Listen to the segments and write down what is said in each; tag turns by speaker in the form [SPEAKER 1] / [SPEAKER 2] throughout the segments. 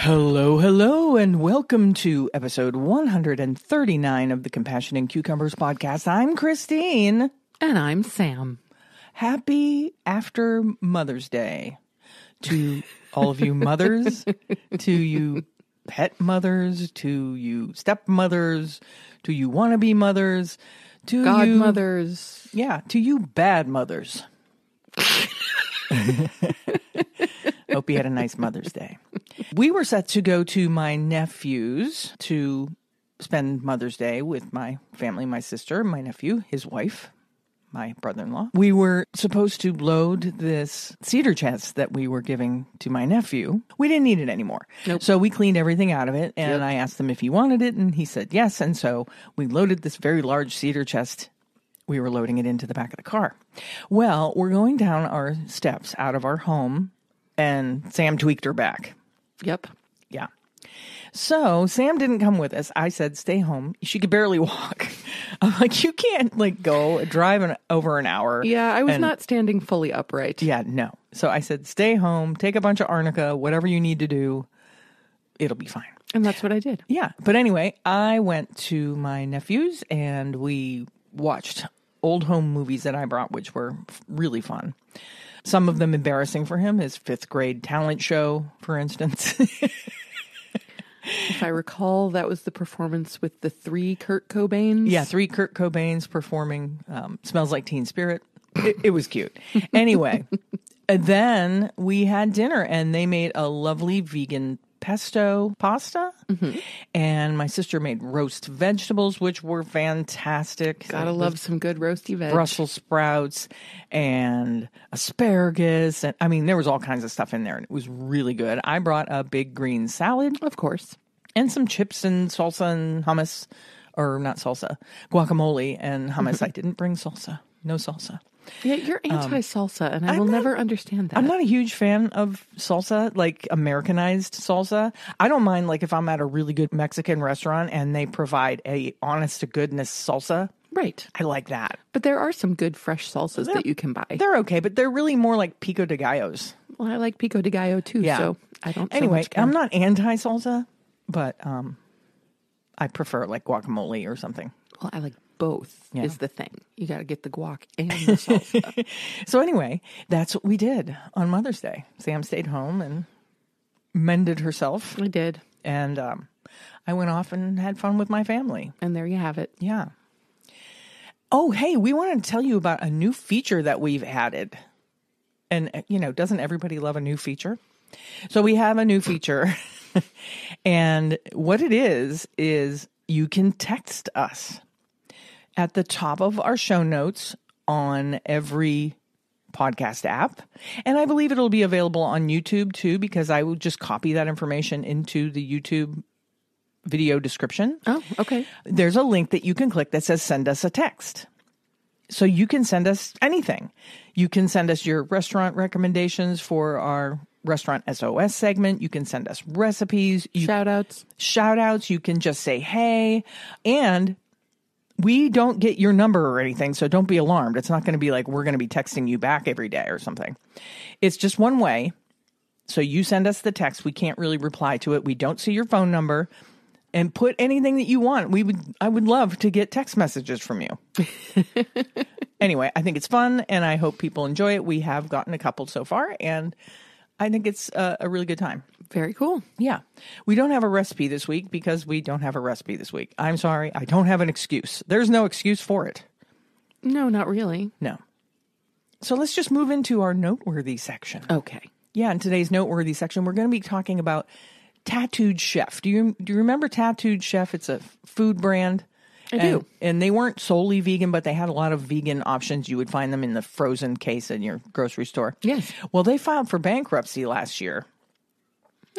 [SPEAKER 1] Hello, hello, and welcome to episode 139 of the Compassion and Cucumbers podcast. I'm Christine.
[SPEAKER 2] And I'm Sam.
[SPEAKER 1] Happy after Mother's Day to all of you mothers, to you pet mothers, to you stepmothers, to you wannabe mothers, to
[SPEAKER 2] godmothers.
[SPEAKER 1] Yeah, to you bad mothers. Hope you had a nice Mother's Day. We were set to go to my nephew's to spend Mother's Day with my family, my sister, my nephew, his wife, my brother-in-law. We were supposed to load this cedar chest that we were giving to my nephew. We didn't need it anymore.
[SPEAKER 2] Nope.
[SPEAKER 1] So we cleaned everything out of it, and I asked him if he wanted it, and he said yes. And so we loaded this very large cedar chest. We were loading it into the back of the car. Well, we're going down our steps out of our home, and Sam tweaked her back.
[SPEAKER 2] Yep.
[SPEAKER 1] Yeah. So Sam didn't come with us. I said, stay home. She could barely walk. I'm like, you can't go drive over an hour.
[SPEAKER 2] Yeah, I was not standing fully upright.
[SPEAKER 1] Yeah, no. So I said, stay home, take a bunch of arnica, whatever you need to do. It'll be fine.
[SPEAKER 2] And that's what I did.
[SPEAKER 1] Yeah. But anyway, I went to my nephew's and we watched old home movies that I brought, which were really fun. Some of them embarrassing for him, his 5th grade talent show, for instance.
[SPEAKER 2] If I recall, that was the performance with the 3 Kurt Cobains.
[SPEAKER 1] Yeah, 3 Kurt Cobains performing Smells Like Teen Spirit. It was cute. Anyway, then we had dinner and they made a lovely vegan pesto pasta. Mm-hmm. And my sister made roast vegetables, which were fantastic.
[SPEAKER 2] Gotta love some good roasty veg.
[SPEAKER 1] Brussels sprouts and asparagus. And I mean, there was all kinds of stuff in there and it was really good. I brought a big green salad.
[SPEAKER 2] Of course.
[SPEAKER 1] And some chips and salsa and hummus, or not salsa, guacamole and hummus. I didn't bring salsa. No salsa.
[SPEAKER 2] Yeah, you're anti-salsa, and I will never understand that.
[SPEAKER 1] I'm not a huge fan of salsa, like Americanized salsa. I don't mind, like, if I'm at a really good Mexican restaurant and they provide a honest-to-goodness salsa.
[SPEAKER 2] Right.
[SPEAKER 1] I like that.
[SPEAKER 2] But there are some good fresh salsas that you can buy.
[SPEAKER 1] They're okay, but they're really more like pico de gallos.
[SPEAKER 2] Well, I like pico de gallo, too, so I don't
[SPEAKER 1] Anyway,
[SPEAKER 2] so much care.
[SPEAKER 1] I'm not anti-salsa, but I prefer, like, guacamole or something.
[SPEAKER 2] Well, I like both is the thing. You got to get the guac and the salsa.
[SPEAKER 1] So anyway, that's what we did on Mother's Day. Sam stayed home and mended herself.
[SPEAKER 2] I did.
[SPEAKER 1] And I went off and had fun with my family.
[SPEAKER 2] And there you have it.
[SPEAKER 1] Yeah. Oh, hey, we wanted to tell you about a new feature that we've added. And, doesn't everybody love a new feature? So we have a new feature. And what it is you can text us. At the top of our show notes on every podcast app. And I believe it'll be available on YouTube too, because I will just copy that information into the YouTube video description.
[SPEAKER 2] Oh, okay.
[SPEAKER 1] There's a link that you can click that says send us a text. So you can send us anything. You can send us your restaurant recommendations for our Restaurant SOS segment. You can send us recipes.
[SPEAKER 2] Shout outs.
[SPEAKER 1] You can just say, hey, and we don't get your number or anything, so don't be alarmed. It's not going to be like we're going to be texting you back every day or something. It's just one way. So you send us the text. We can't really reply to it. We don't see your phone number. And put anything that you want. I would love to get text messages from you. Anyway, I think it's fun, and I hope people enjoy it. We have gotten a couple so far, and I think it's a really good time.
[SPEAKER 2] Very cool.
[SPEAKER 1] Yeah. We don't have a recipe this week because we don't have a recipe this week. I'm sorry. I don't have an excuse. There's no excuse for it.
[SPEAKER 2] No, not really.
[SPEAKER 1] No. So let's just move into our Noteworthy section.
[SPEAKER 2] Okay.
[SPEAKER 1] Yeah, in today's Noteworthy section, we're going to be talking about Tattooed Chef. Do you remember Tattooed Chef? It's a food brand.
[SPEAKER 2] I do.
[SPEAKER 1] And they weren't solely vegan, but they had a lot of vegan options. You would find them in the frozen case in your grocery store.
[SPEAKER 2] Yes.
[SPEAKER 1] Well, they filed for bankruptcy last year.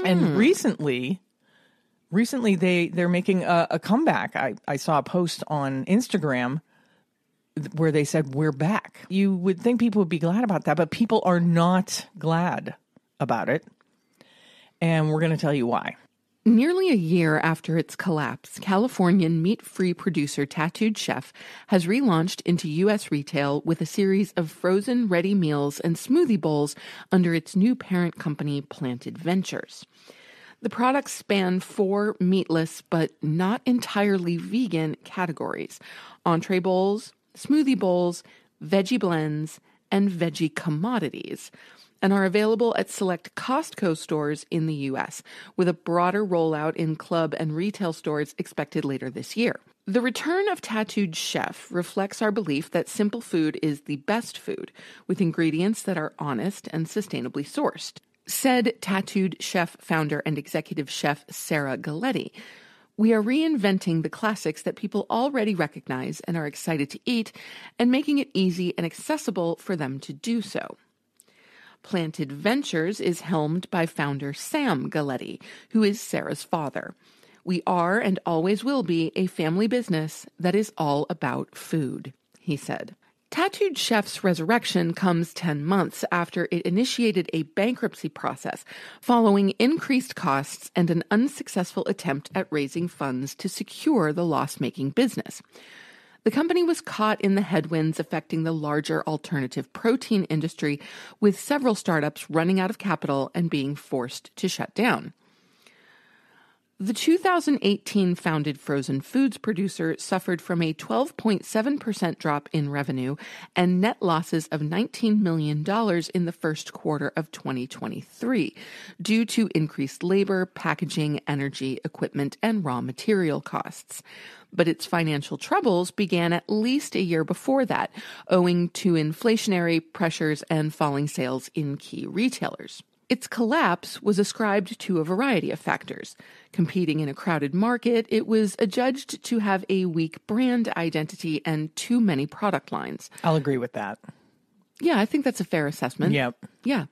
[SPEAKER 1] And recently they're making a comeback. I saw a post on Instagram where they said, we're back. You would think people would be glad about that, but people are not glad about it. And we're going to tell you why.
[SPEAKER 2] Nearly a year after its collapse, Californian meat-free producer Tattooed Chef has relaunched into U.S. retail with a series of frozen ready meals and smoothie bowls under its new parent company, Planted Ventures. The products span 4 meatless but not entirely vegan categories: entree bowls, smoothie bowls, veggie blends, and veggie commodities, and are available at select Costco stores in the U.S., with a broader rollout in club and retail stores expected later this year. The return of Tattooed Chef reflects our belief that simple food is the best food, with ingredients that are honest and sustainably sourced, said Tattooed Chef founder and executive chef Sarah Galletti. We are reinventing the classics that people already recognize and are excited to eat, and making it easy and accessible for them to do so. Planted Ventures is helmed by founder Sam Galletti, who is Sarah's father. We are and always will be a family business that is all about food, he said. Tattooed Chef's resurrection comes 10 months after it initiated a bankruptcy process following increased costs and an unsuccessful attempt at raising funds to secure the loss-making business. The company was caught in the headwinds affecting the larger alternative protein industry, with several startups running out of capital and being forced to shut down. The 2018 founded frozen foods producer suffered from a 12.7% drop in revenue and net losses of $19 million in the first quarter of 2023 due to increased labor, packaging, energy, equipment, and raw material costs. But its financial troubles began at least a year before that, owing to inflationary pressures and falling sales in key retailers. Its collapse was ascribed to a variety of factors. Competing in a crowded market, it was adjudged to have a weak brand identity and too many product lines.
[SPEAKER 1] I'll agree with that.
[SPEAKER 2] Yeah, I think that's a fair assessment.
[SPEAKER 1] Yep.
[SPEAKER 2] Yeah.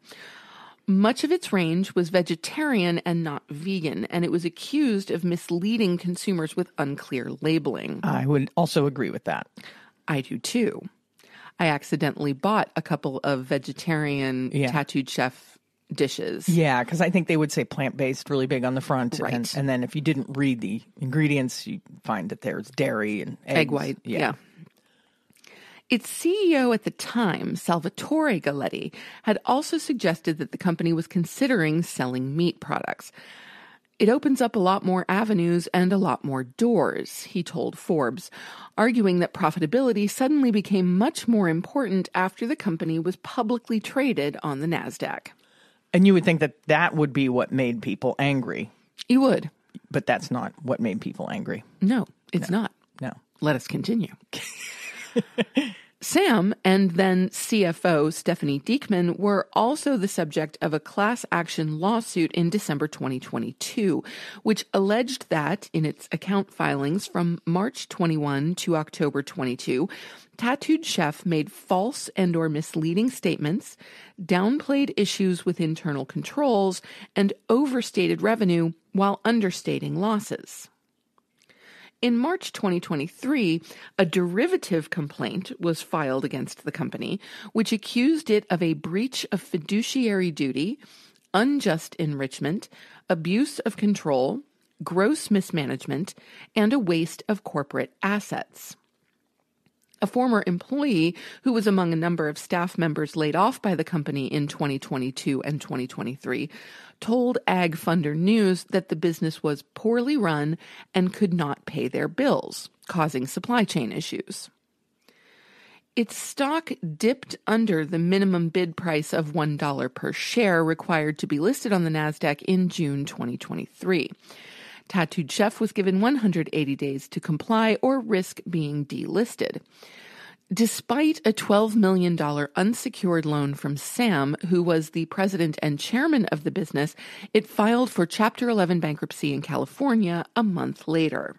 [SPEAKER 2] Much of its range was vegetarian and not vegan, and it was accused of misleading consumers with unclear labeling.
[SPEAKER 1] I would also agree with that.
[SPEAKER 2] I do too. I accidentally bought a couple of vegetarian Tattooed Chef dishes.
[SPEAKER 1] Yeah, because I think they would say plant-based really big on the front.
[SPEAKER 2] Right.
[SPEAKER 1] And then if you didn't read the ingredients, you find that there's dairy and eggs.
[SPEAKER 2] Egg white. Yeah. Its CEO at the time, Salvatore Galletti, had also suggested that the company was considering selling meat products. It opens up a lot more avenues and a lot more doors, he told Forbes, arguing that profitability suddenly became much more important after the company was publicly traded on the NASDAQ.
[SPEAKER 1] And you would think that that would be what made people angry.
[SPEAKER 2] You would.
[SPEAKER 1] But that's not what made people angry.
[SPEAKER 2] No, it's not.
[SPEAKER 1] No.
[SPEAKER 2] Let us continue. Sam and then CFO Stephanie Diekman were also the subject of a class action lawsuit in December 2022, which alleged that, in its account filings from March 21 to October 22, Tattooed Chef made false and/or misleading statements, downplayed issues with internal controls, and overstated revenue while understating losses. In March 2023, a derivative complaint was filed against the company, which accused it of a breach of fiduciary duty, unjust enrichment, abuse of control, gross mismanagement, and a waste of corporate assets. A former employee who was among a number of staff members laid off by the company in 2022 and 2023 told Ag Funder News that the business was poorly run and could not pay their bills, causing supply chain issues. Its stock dipped under the minimum bid price of $1 per share required to be listed on the NASDAQ in June 2023. Tattooed Chef was given 180 days to comply or risk being delisted. Despite a $12 million unsecured loan from Sam, who was the president and chairman of the business, it filed for Chapter 11 bankruptcy in California a month later.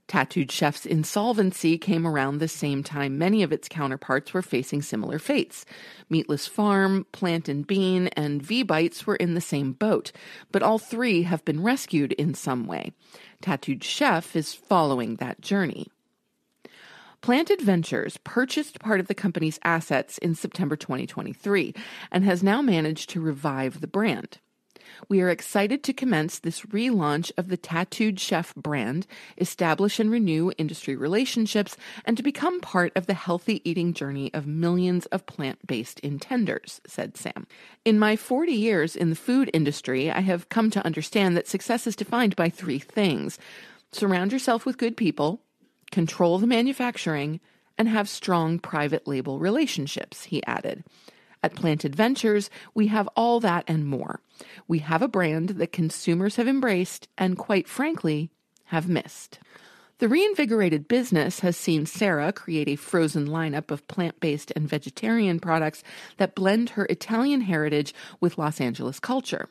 [SPEAKER 2] Tattooed Chef's insolvency came around the same time many of its counterparts were facing similar fates. Meatless Farm, Plant and Bean, and V-Bites were in the same boat, but all three have been rescued in some way. Tattooed Chef is following that journey. Planted Ventures purchased part of the company's assets in September 2023 and has now managed to revive the brand. We are excited to commence this relaunch of the Tattooed Chef brand, establish and renew industry relationships, and to become part of the healthy eating journey of millions of plant-based intenders, said Sam. In my 40 years in the food industry, I have come to understand that success is defined by 3 things. Surround yourself with good people, control the manufacturing, and have strong private label relationships, he added. At Planted Ventures, we have all that and more. We have a brand that consumers have embraced and, quite frankly, have missed. The reinvigorated business has seen Sarah create a frozen lineup of plant-based and vegetarian products that blend her Italian heritage with Los Angeles culture.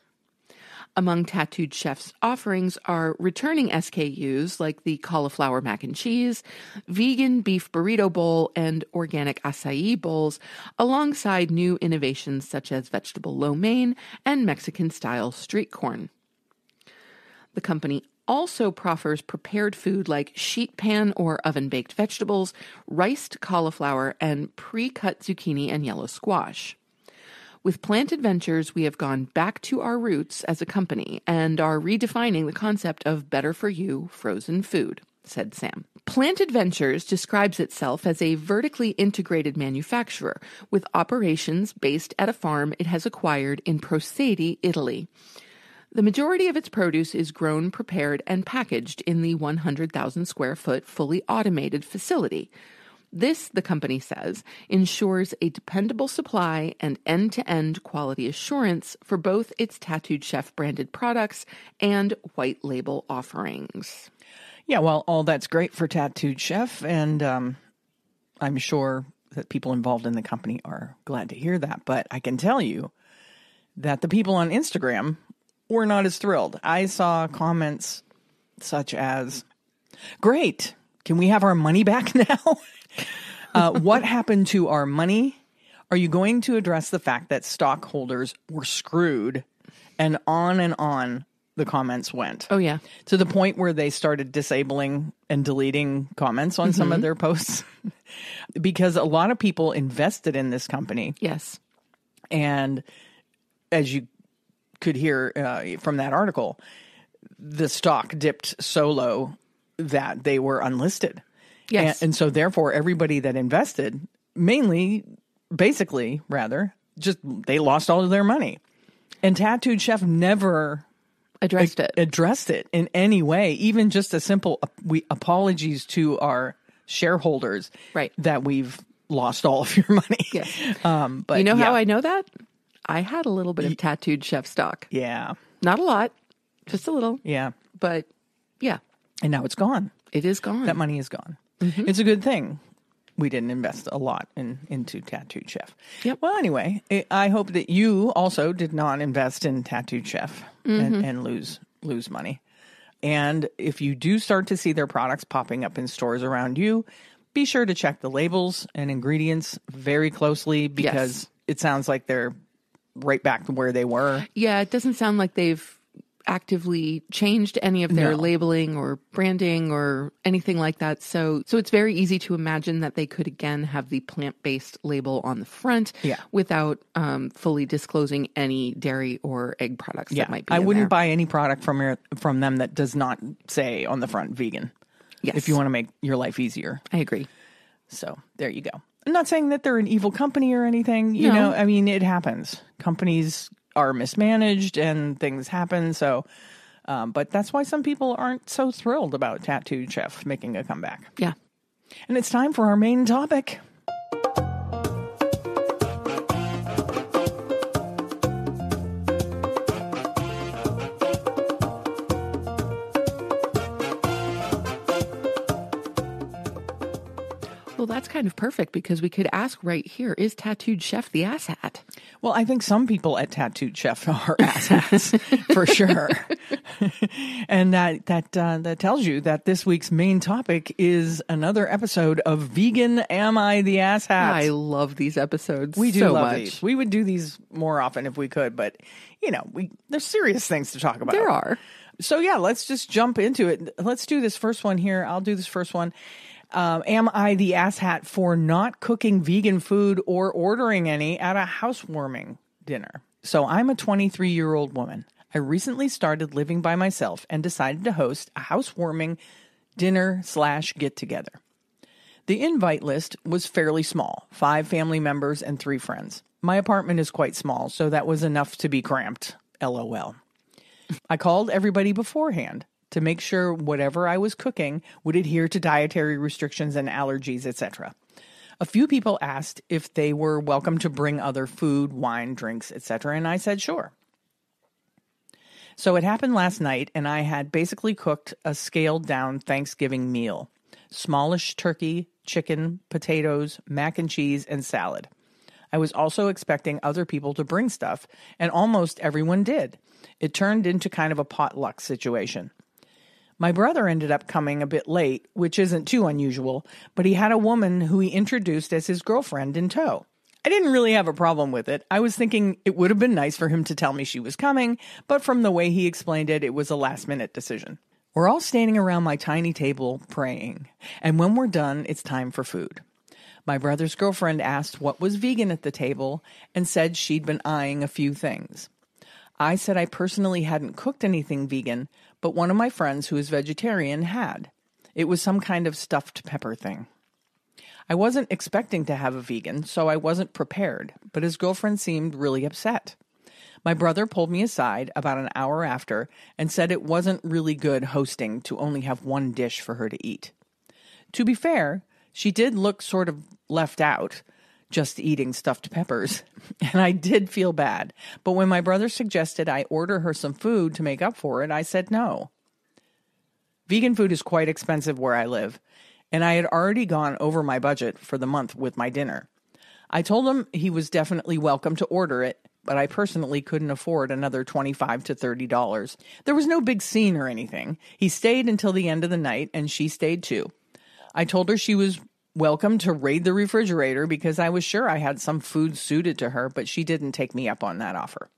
[SPEAKER 2] Among Tattooed Chef's offerings are returning SKUs like the cauliflower mac and cheese, vegan beef burrito bowl, and organic acai bowls, alongside new innovations such as vegetable lo mein and Mexican-style street corn. The company also proffers prepared food like sheet pan or oven-baked vegetables, riced cauliflower, and pre-cut zucchini and yellow squash. With Planted Ventures, we have gone back to our roots as a company and are redefining the concept of better-for-you frozen food, said Sam. Planted Ventures describes itself as a vertically integrated manufacturer with operations based at a farm it has acquired in Procedi, Italy. The majority of its produce is grown, prepared, and packaged in the 100,000 square foot fully automated facility. This, the company says, ensures a dependable supply and end-to-end quality assurance for both its Tattooed Chef branded products and white label offerings.
[SPEAKER 1] Yeah, well, all that's great for Tattooed Chef, and I'm sure that people involved in the company are glad to hear that. But I can tell you that the people on Instagram were not as thrilled. I saw comments such as, "Great, can we have our money back now?" What happened to our money? Are you going to address the fact that stockholders were screwed? And on the comments went.
[SPEAKER 2] Oh, yeah.
[SPEAKER 1] To the point where they started disabling and deleting comments on some of their posts. Because a lot of people invested in this company.
[SPEAKER 2] Yes.
[SPEAKER 1] And as you could hear from that article, the stock dipped so low that they were unlisted.
[SPEAKER 2] Yes.
[SPEAKER 1] And so therefore everybody that invested basically, just they lost all of their money. And Tattooed Chef never addressed it in any way, even just a simple apologies to our shareholders,
[SPEAKER 2] right,
[SPEAKER 1] that we've lost all of your money.
[SPEAKER 2] Yes.
[SPEAKER 1] But
[SPEAKER 2] you know how I know that? I had a little bit of Tattooed Chef stock.
[SPEAKER 1] Yeah.
[SPEAKER 2] Not a lot, just a little.
[SPEAKER 1] Yeah.
[SPEAKER 2] But yeah.
[SPEAKER 1] And now it's gone.
[SPEAKER 2] It is gone.
[SPEAKER 1] That money is gone. Mm-hmm. It's a good thing we didn't invest a lot into Tattooed Chef.
[SPEAKER 2] Yep.
[SPEAKER 1] Well, anyway, I hope that you also did not invest in Tattooed Chef and lose money. And if you do start to see their products popping up in stores around you, be sure to check the labels and ingredients very closely, because it sounds like they're right back to where they were.
[SPEAKER 2] Yeah, it doesn't sound like they've actively changed any of their labeling or branding or anything like that. So it's very easy to imagine that they could again have the plant-based label on the front without fully disclosing any dairy or egg products that might be
[SPEAKER 1] I wouldn't
[SPEAKER 2] there.
[SPEAKER 1] buy any product from them that does not say on the front vegan.
[SPEAKER 2] Yes.
[SPEAKER 1] If you want to make your life easier.
[SPEAKER 2] I agree.
[SPEAKER 1] So there you go. I'm not saying that they're an evil company or anything. You know, I mean, it happens. Companies are mismanaged and things happen. So, but that's why some people aren't so thrilled about Tattooed Chef making a comeback.
[SPEAKER 2] Yeah.
[SPEAKER 1] And it's time for our main topic.
[SPEAKER 2] Well, that's kind of perfect because we could ask right here, is Tattooed Chef the asshat?
[SPEAKER 1] Well, I think some people at Tattooed Chef are asshats for sure. And that tells you that this week's main topic is another episode of Vegan Am I the Asshat?
[SPEAKER 2] I love these episodes
[SPEAKER 1] We do
[SPEAKER 2] so
[SPEAKER 1] love
[SPEAKER 2] much.
[SPEAKER 1] these. We would do these more often if we could, but you know, there's serious things to talk about.
[SPEAKER 2] There are.
[SPEAKER 1] So yeah, let's just jump into it. Let's do this first one here. I'll do this first one. Am I the asshat for not cooking vegan food or ordering any at a housewarming dinner? So I'm a 23-year-old woman. I recently started living by myself and decided to host a housewarming dinner/get-together. The invite list was fairly small, 5 family members and 3 friends. My apartment is quite small, so that was enough to be cramped. LOL. I called everybody beforehand to make sure whatever I was cooking would adhere to dietary restrictions and allergies, etc. A few people asked if they were welcome to bring other food, wine, drinks, etc., and I said sure. So it happened last night, and I had basically cooked a scaled-down Thanksgiving meal. Smallish turkey, chicken, potatoes, mac and cheese, and salad. I was also expecting other people to bring stuff, and almost everyone did. It turned into kind of a potluck situation. My brother ended up coming a bit late, which isn't too unusual, but he had a woman who he introduced as his girlfriend in tow. I didn't really have a problem with it. I was thinking it would have been nice for him to tell me she was coming, but from the way he explained it, it was a last-minute decision. We're all standing around my tiny table praying, and when we're done, it's time for food. My brother's girlfriend asked what was vegan at the table and said she'd been eyeing a few things. I said I personally hadn't cooked anything vegan, but one of my friends who is vegetarian had. It was some kind of stuffed pepper thing. I wasn't expecting to have a vegan, so I wasn't prepared, but his girlfriend seemed really upset. My brother pulled me aside about an hour after and said it wasn't really good hosting to only have one dish for her to eat. To be fair, she did look sort of left out, just eating stuffed peppers, and I did feel bad. But when my brother suggested I order her some food to make up for it, I said no. Vegan food is quite expensive where I live, and I had already gone over my budget for the month with my dinner. I told him he was definitely welcome to order it, but I personally couldn't afford another $25 to $30. There was no big scene or anything. He stayed until the end of the night, and she stayed too. I told her she was welcome to raid the refrigerator because I was sure I had some food suited to her, but she didn't take me up on that offer.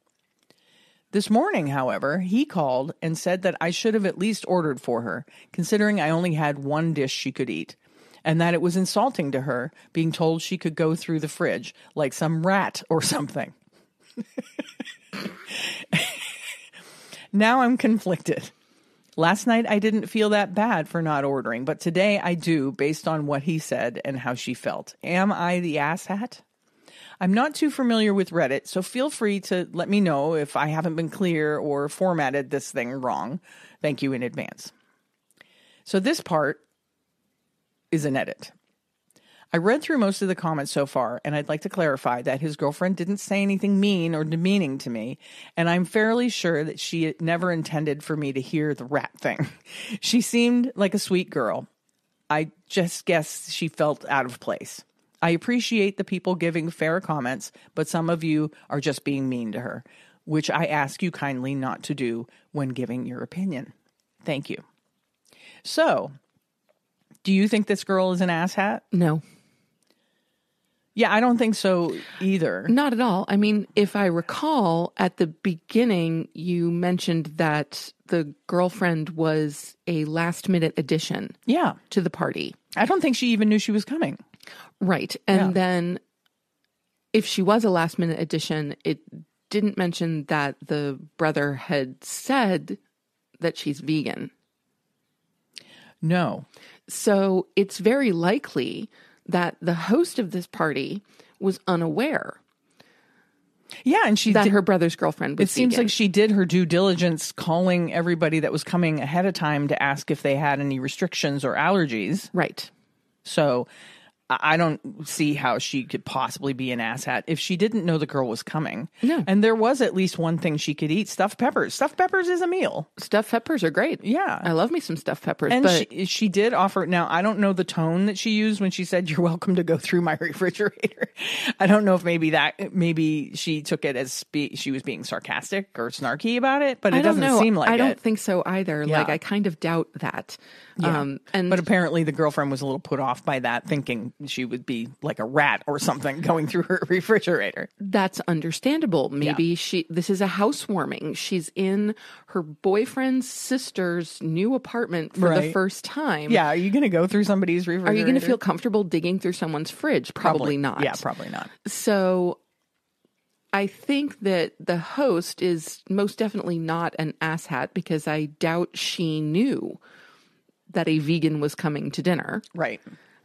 [SPEAKER 1] This morning, however, he called and said that I should have at least ordered for her, considering I only had one dish she could eat, and that it was insulting to her being told she could go through the fridge like some rat or something. Now I'm conflicted. Last night I didn't feel that bad for not ordering, but today I do based on what he said and how she felt. Am I the asshat? I'm not too familiar with Reddit, so feel free to let me know if I haven't been clear or formatted this thing wrong. Thank you in advance. So this part is an edit. I read through most of the comments so far, and I'd like to clarify that his girlfriend didn't say anything mean or demeaning to me, and I'm fairly sure that she never intended for me to hear the rat thing. She seemed like a sweet girl. I just guess she felt out of place. I appreciate the people giving fair comments, but some of you are just being mean to her, which I ask you kindly not to do when giving your opinion. Thank you. So, do you think this girl is an asshat?
[SPEAKER 2] No.
[SPEAKER 1] Yeah, I don't think so either.
[SPEAKER 2] Not at all. I mean, if I recall, at the beginning, you mentioned that the girlfriend was a last-minute addition to the party.
[SPEAKER 1] I don't think she even knew she was coming.
[SPEAKER 2] Right. And then if she was a last-minute addition, it didn't mention that the brother had said that she's vegan.
[SPEAKER 1] No.
[SPEAKER 2] So it's very likely that the host of this party was unaware.
[SPEAKER 1] Yeah, and
[SPEAKER 2] that her brother's girlfriend was
[SPEAKER 1] vegan. It seems like she did her due diligence calling everybody that was coming ahead of time to ask if they had any restrictions or allergies.
[SPEAKER 2] Right.
[SPEAKER 1] So I don't see how she could possibly be an asshat if she didn't know the girl was coming.
[SPEAKER 2] No.
[SPEAKER 1] And there was at least one thing she could eat, stuffed peppers. Stuffed peppers is a meal.
[SPEAKER 2] Stuffed peppers are great.
[SPEAKER 1] Yeah.
[SPEAKER 2] I love me some stuffed peppers.
[SPEAKER 1] And
[SPEAKER 2] but
[SPEAKER 1] she did offer, now I don't know the tone that she used when she said, "You're welcome to go through my refrigerator." I don't know if maybe she took it as she was being sarcastic or snarky about it, but it doesn't seem like it.
[SPEAKER 2] I don't think so either.
[SPEAKER 1] Yeah.
[SPEAKER 2] Like, I kind of doubt that.
[SPEAKER 1] Yeah. But apparently the girlfriend was a little put off by that, thinking she would be like a rat or something going through her refrigerator.
[SPEAKER 2] That's understandable. Maybe this is a housewarming. She's in her boyfriend's sister's new apartment for the first time.
[SPEAKER 1] Yeah. Are you going to go through somebody's refrigerator?
[SPEAKER 2] Are you going to feel comfortable digging through someone's fridge? Probably not.
[SPEAKER 1] Yeah, probably not.
[SPEAKER 2] So I think that the host is most definitely not an asshat because I doubt she knew that a vegan was coming to dinner.
[SPEAKER 1] Right.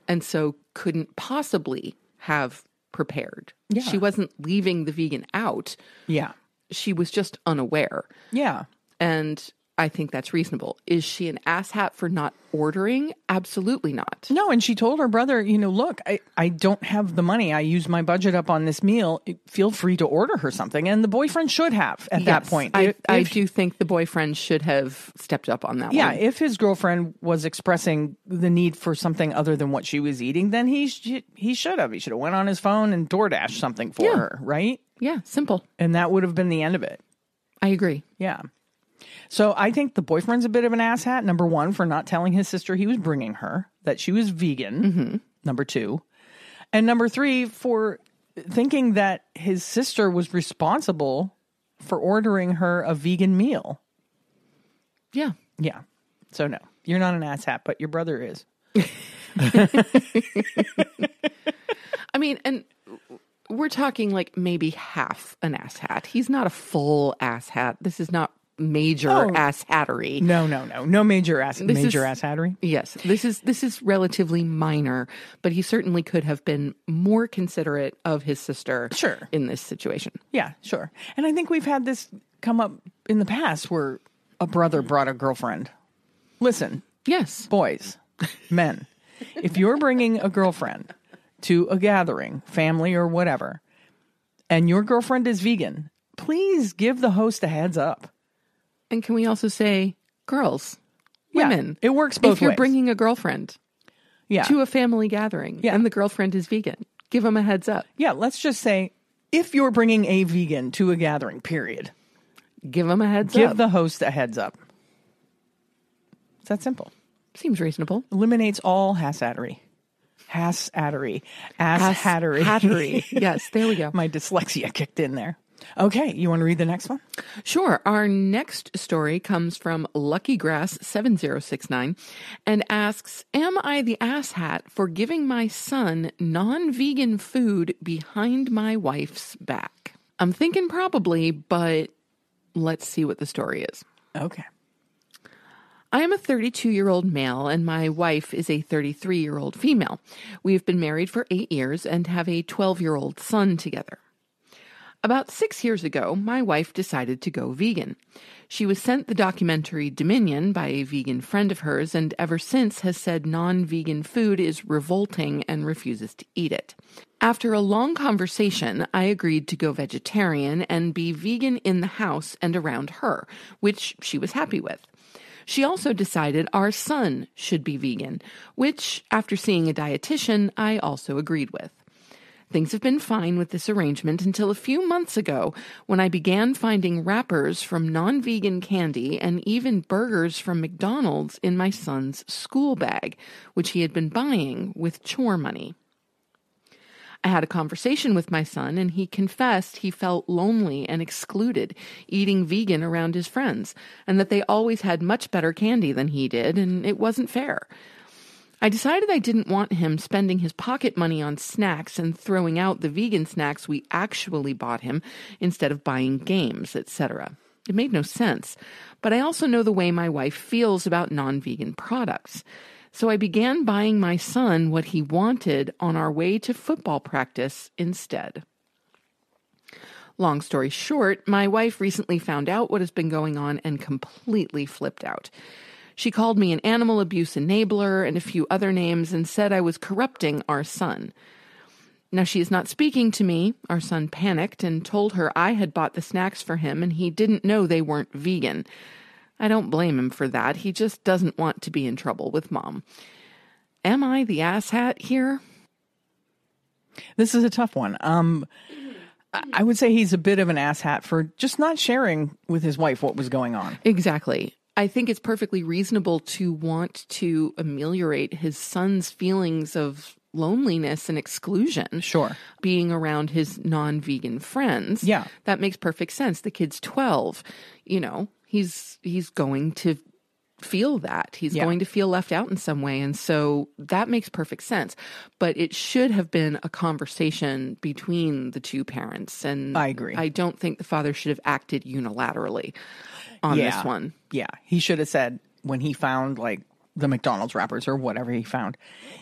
[SPEAKER 2] And so couldn't possibly have prepared.
[SPEAKER 1] Yeah.
[SPEAKER 2] She wasn't leaving the vegan out.
[SPEAKER 1] Yeah.
[SPEAKER 2] She was just unaware.
[SPEAKER 1] Yeah.
[SPEAKER 2] And I think that's reasonable. Is she an asshat for not ordering? Absolutely not.
[SPEAKER 1] No, and she told her brother, look, I don't have the money. I used my budget up on this meal. Feel free to order her something. And the boyfriend should have at that point.
[SPEAKER 2] I do think the boyfriend should have stepped up on that one.
[SPEAKER 1] Yeah, if his girlfriend was expressing the need for something other than what she was eating, then he should have. He should have went on his phone and DoorDash something for her, right?
[SPEAKER 2] Yeah, simple.
[SPEAKER 1] And that would have been the end of it.
[SPEAKER 2] I agree.
[SPEAKER 1] Yeah. So I think the boyfriend's a bit of an asshat, number one, for not telling his sister he was bringing her, that she was vegan, number two. And number three, for thinking that his sister was responsible for ordering her a vegan meal.
[SPEAKER 2] Yeah.
[SPEAKER 1] Yeah. So no, you're not an asshat, but your brother is.
[SPEAKER 2] I mean, and we're talking like maybe half an asshat. He's not a full asshat. This is not major asshattery.
[SPEAKER 1] No major asshattery.
[SPEAKER 2] Yes, this is relatively minor, but he certainly could have been more considerate of his sister.
[SPEAKER 1] Sure.
[SPEAKER 2] In this situation.
[SPEAKER 1] Yeah, sure. And I think we've had this come up in the past where a brother brought a girlfriend. Listen,
[SPEAKER 2] yes,
[SPEAKER 1] boys, men, if you're bringing a girlfriend to a gathering, family or whatever, and your girlfriend is vegan, please give the host a heads up.
[SPEAKER 2] And can we also say, girls, women,
[SPEAKER 1] it works both ways.
[SPEAKER 2] If you're bringing a girlfriend
[SPEAKER 1] Yeah.
[SPEAKER 2] to a family gathering and the girlfriend is vegan, give them a heads up.
[SPEAKER 1] Yeah, let's just say if you're bringing a vegan to a gathering, period,
[SPEAKER 2] give them a heads up.
[SPEAKER 1] Give the host a heads up. It's that simple.
[SPEAKER 2] Seems reasonable.
[SPEAKER 1] Eliminates all asshattery. Hattery.
[SPEAKER 2] Yes, there we go.
[SPEAKER 1] My dyslexia kicked in there. Okay, you want to read the next one?
[SPEAKER 2] Sure. Our next story comes from LuckyGrass7069 and asks, am I the asshat for giving my son non-vegan food behind my wife's back? I'm thinking probably, but let's see what the story is.
[SPEAKER 1] Okay.
[SPEAKER 2] I am a 32-year-old male and my wife is a 33-year-old female. We have been married for 8 years and have a 12-year-old son together. About 6 years ago, my wife decided to go vegan. She was sent the documentary Dominion by a vegan friend of hers and ever since has said non-vegan food is revolting and refuses to eat it. After a long conversation, I agreed to go vegetarian and be vegan in the house and around her, which she was happy with. She also decided our son should be vegan, which, after seeing a dietitian, I also agreed with. Things have been fine with this arrangement until a few months ago when I began finding wrappers from non-vegan candy and even burgers from McDonald's in my son's school bag, which he had been buying with chore money. I had a conversation with my son and he confessed he felt lonely and excluded eating vegan around his friends and that they always had much better candy than he did and it wasn't fair. I decided I didn't want him spending his pocket money on snacks and throwing out the vegan snacks we actually bought him instead of buying games, etc. It made no sense, but I also know the way my wife feels about non-vegan products. So I began buying my son what he wanted on our way to football practice instead. Long story short, my wife recently found out what has been going on and completely flipped out. She called me an animal abuse enabler and a few other names and said I was corrupting our son. Now she is not speaking to me. Our son panicked and told her I had bought the snacks for him and he didn't know they weren't vegan. I don't blame him for that. He just doesn't want to be in trouble with Mom. Am I the asshat here?
[SPEAKER 1] This is a tough one. I would say he's a bit of an asshat for just not sharing with his wife what was going on.
[SPEAKER 2] Exactly. I think it's perfectly reasonable to want to ameliorate his son's feelings of loneliness and exclusion.
[SPEAKER 1] Sure.
[SPEAKER 2] Being around his non-vegan friends.
[SPEAKER 1] Yeah.
[SPEAKER 2] That makes perfect sense. The kid's 12. You know, he's going to feel that. He's
[SPEAKER 1] Yeah.
[SPEAKER 2] going to feel left out in some way. And so that makes perfect sense. But it should have been a conversation between the two parents. And
[SPEAKER 1] I agree.
[SPEAKER 2] I don't think the father should have acted unilaterally on this one.
[SPEAKER 1] Yeah. He should have said when he found like the McDonald's wrappers or whatever he found,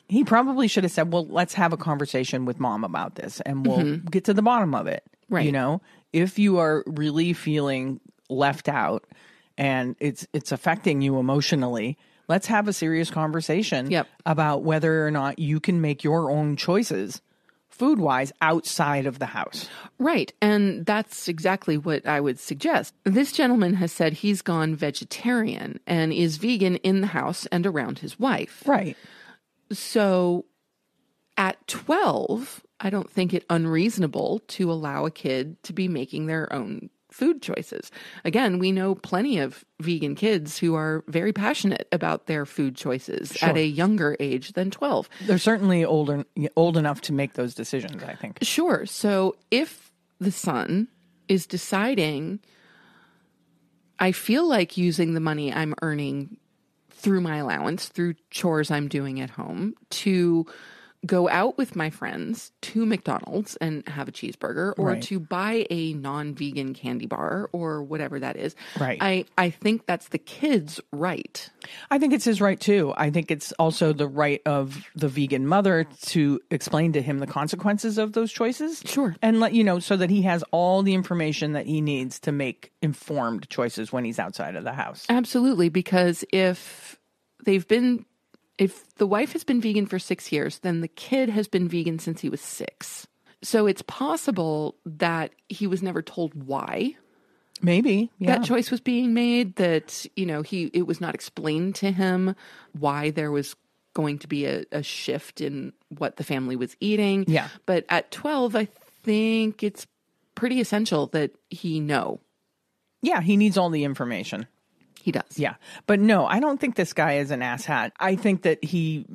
[SPEAKER 1] he probably should have said, well, let's have a conversation with mom about this and we'll get to the bottom of it.
[SPEAKER 2] Right.
[SPEAKER 1] You know, if you are really feeling left out and it's affecting you emotionally, let's have a serious conversation about whether or not you can make your own choices food-wise outside of the house.
[SPEAKER 2] Right. And that's exactly what I would suggest. This gentleman has said he's gone vegetarian and is vegan in the house and around his wife.
[SPEAKER 1] Right.
[SPEAKER 2] So at 12, I don't think it unreasonable to allow a kid to be making their own food choices. Again, we know plenty of vegan kids who are very passionate about their food choices at a younger age than 12.
[SPEAKER 1] They're certainly old enough to make those decisions, I think.
[SPEAKER 2] Sure. So if the son is deciding, I feel like using the money I'm earning through my allowance, through chores I'm doing at home, to go out with my friends to McDonald's and have a cheeseburger, or to buy a non-vegan candy bar or whatever that is.
[SPEAKER 1] Right.
[SPEAKER 2] I think that's the kid's right.
[SPEAKER 1] I think it's his right too. I think it's also the right of the vegan mother to explain to him the consequences of those choices.
[SPEAKER 2] Sure.
[SPEAKER 1] And let you know so that he has all the information that he needs to make informed choices when he's outside of the house.
[SPEAKER 2] Absolutely. Because if the wife has been vegan for 6 years, then the kid has been vegan since he was 6. So it's possible that he was never told why
[SPEAKER 1] Maybe
[SPEAKER 2] that choice was being made, that, it was not explained to him why there was going to be a shift in what the family was eating.
[SPEAKER 1] Yeah.
[SPEAKER 2] But at 12, I think it's pretty essential that he know.
[SPEAKER 1] Yeah, he needs all the information.
[SPEAKER 2] He does.
[SPEAKER 1] Yeah. But no, I don't think this guy is an asshat. I think that he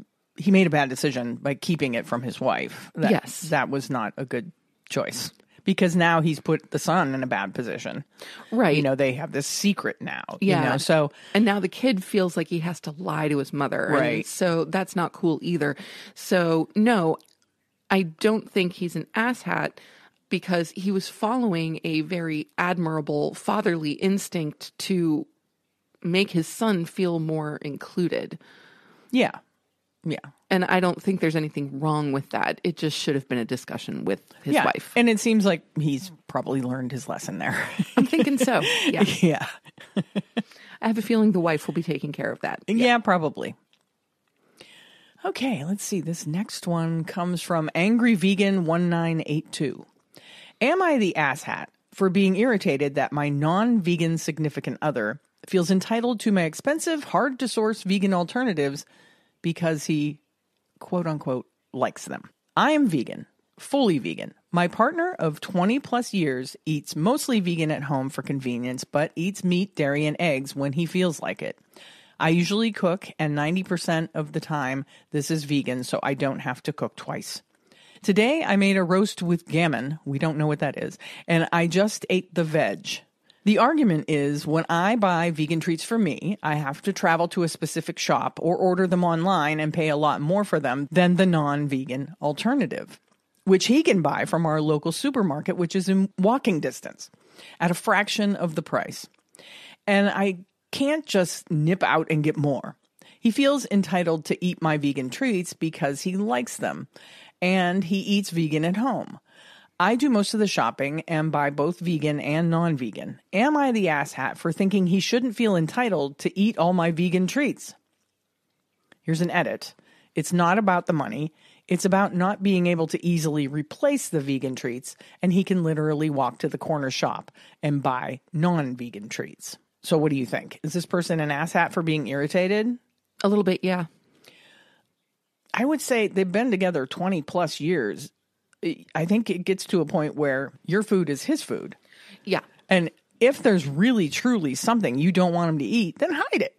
[SPEAKER 1] made a bad decision by keeping it from his wife.
[SPEAKER 2] Yes.
[SPEAKER 1] That was not a good choice because now he's put the son in a bad position.
[SPEAKER 2] Right.
[SPEAKER 1] They have this secret now.
[SPEAKER 2] Yeah.
[SPEAKER 1] So.
[SPEAKER 2] And now the kid feels like he has to lie to his mother.
[SPEAKER 1] Right.
[SPEAKER 2] And so that's not cool either. So no, I don't think he's an asshat because he was following a very admirable fatherly instinct to make his son feel more included.
[SPEAKER 1] Yeah. Yeah.
[SPEAKER 2] And I don't think there's anything wrong with that. It just should have been a discussion with his wife.
[SPEAKER 1] And it seems like he's probably learned his lesson there.
[SPEAKER 2] I'm thinking so. Yeah.
[SPEAKER 1] Yeah.
[SPEAKER 2] I have a feeling the wife will be taking care of that.
[SPEAKER 1] Yeah, probably. Okay, let's see. This next one comes from Angry Vegan 1982. Am I the asshat for being irritated that my non-vegan significant other feels entitled to my expensive, hard-to-source vegan alternatives because he, quote-unquote, likes them? I am vegan, fully vegan. My partner of 20-plus years eats mostly vegan at home for convenience, but eats meat, dairy, and eggs when he feels like it. I usually cook, and 90% of the time this is vegan, so I don't have to cook twice. Today, I made a roast with gammon. We don't know what that is. And I just ate the veg. The argument is when I buy vegan treats for me, I have to travel to a specific shop or order them online and pay a lot more for them than the non-vegan alternative, which he can buy from our local supermarket, which is in walking distance, at a fraction of the price. And I can't just nip out and get more. He feels entitled to eat my vegan treats because he likes them, and he eats vegan at home. I do most of the shopping and buy both vegan and non-vegan. Am I the asshat for thinking he shouldn't feel entitled to eat all my vegan treats? Here's an edit. It's not about the money. It's about not being able to easily replace the vegan treats, and he can literally walk to the corner shop and buy non-vegan treats. So what do you think? Is this person an asshat for being irritated?
[SPEAKER 2] A little bit, yeah.
[SPEAKER 1] I would say they've been together 20 plus years. I think it gets to a point where your food is his food.
[SPEAKER 2] Yeah.
[SPEAKER 1] And if there's really, truly something you don't want him to eat, then hide it.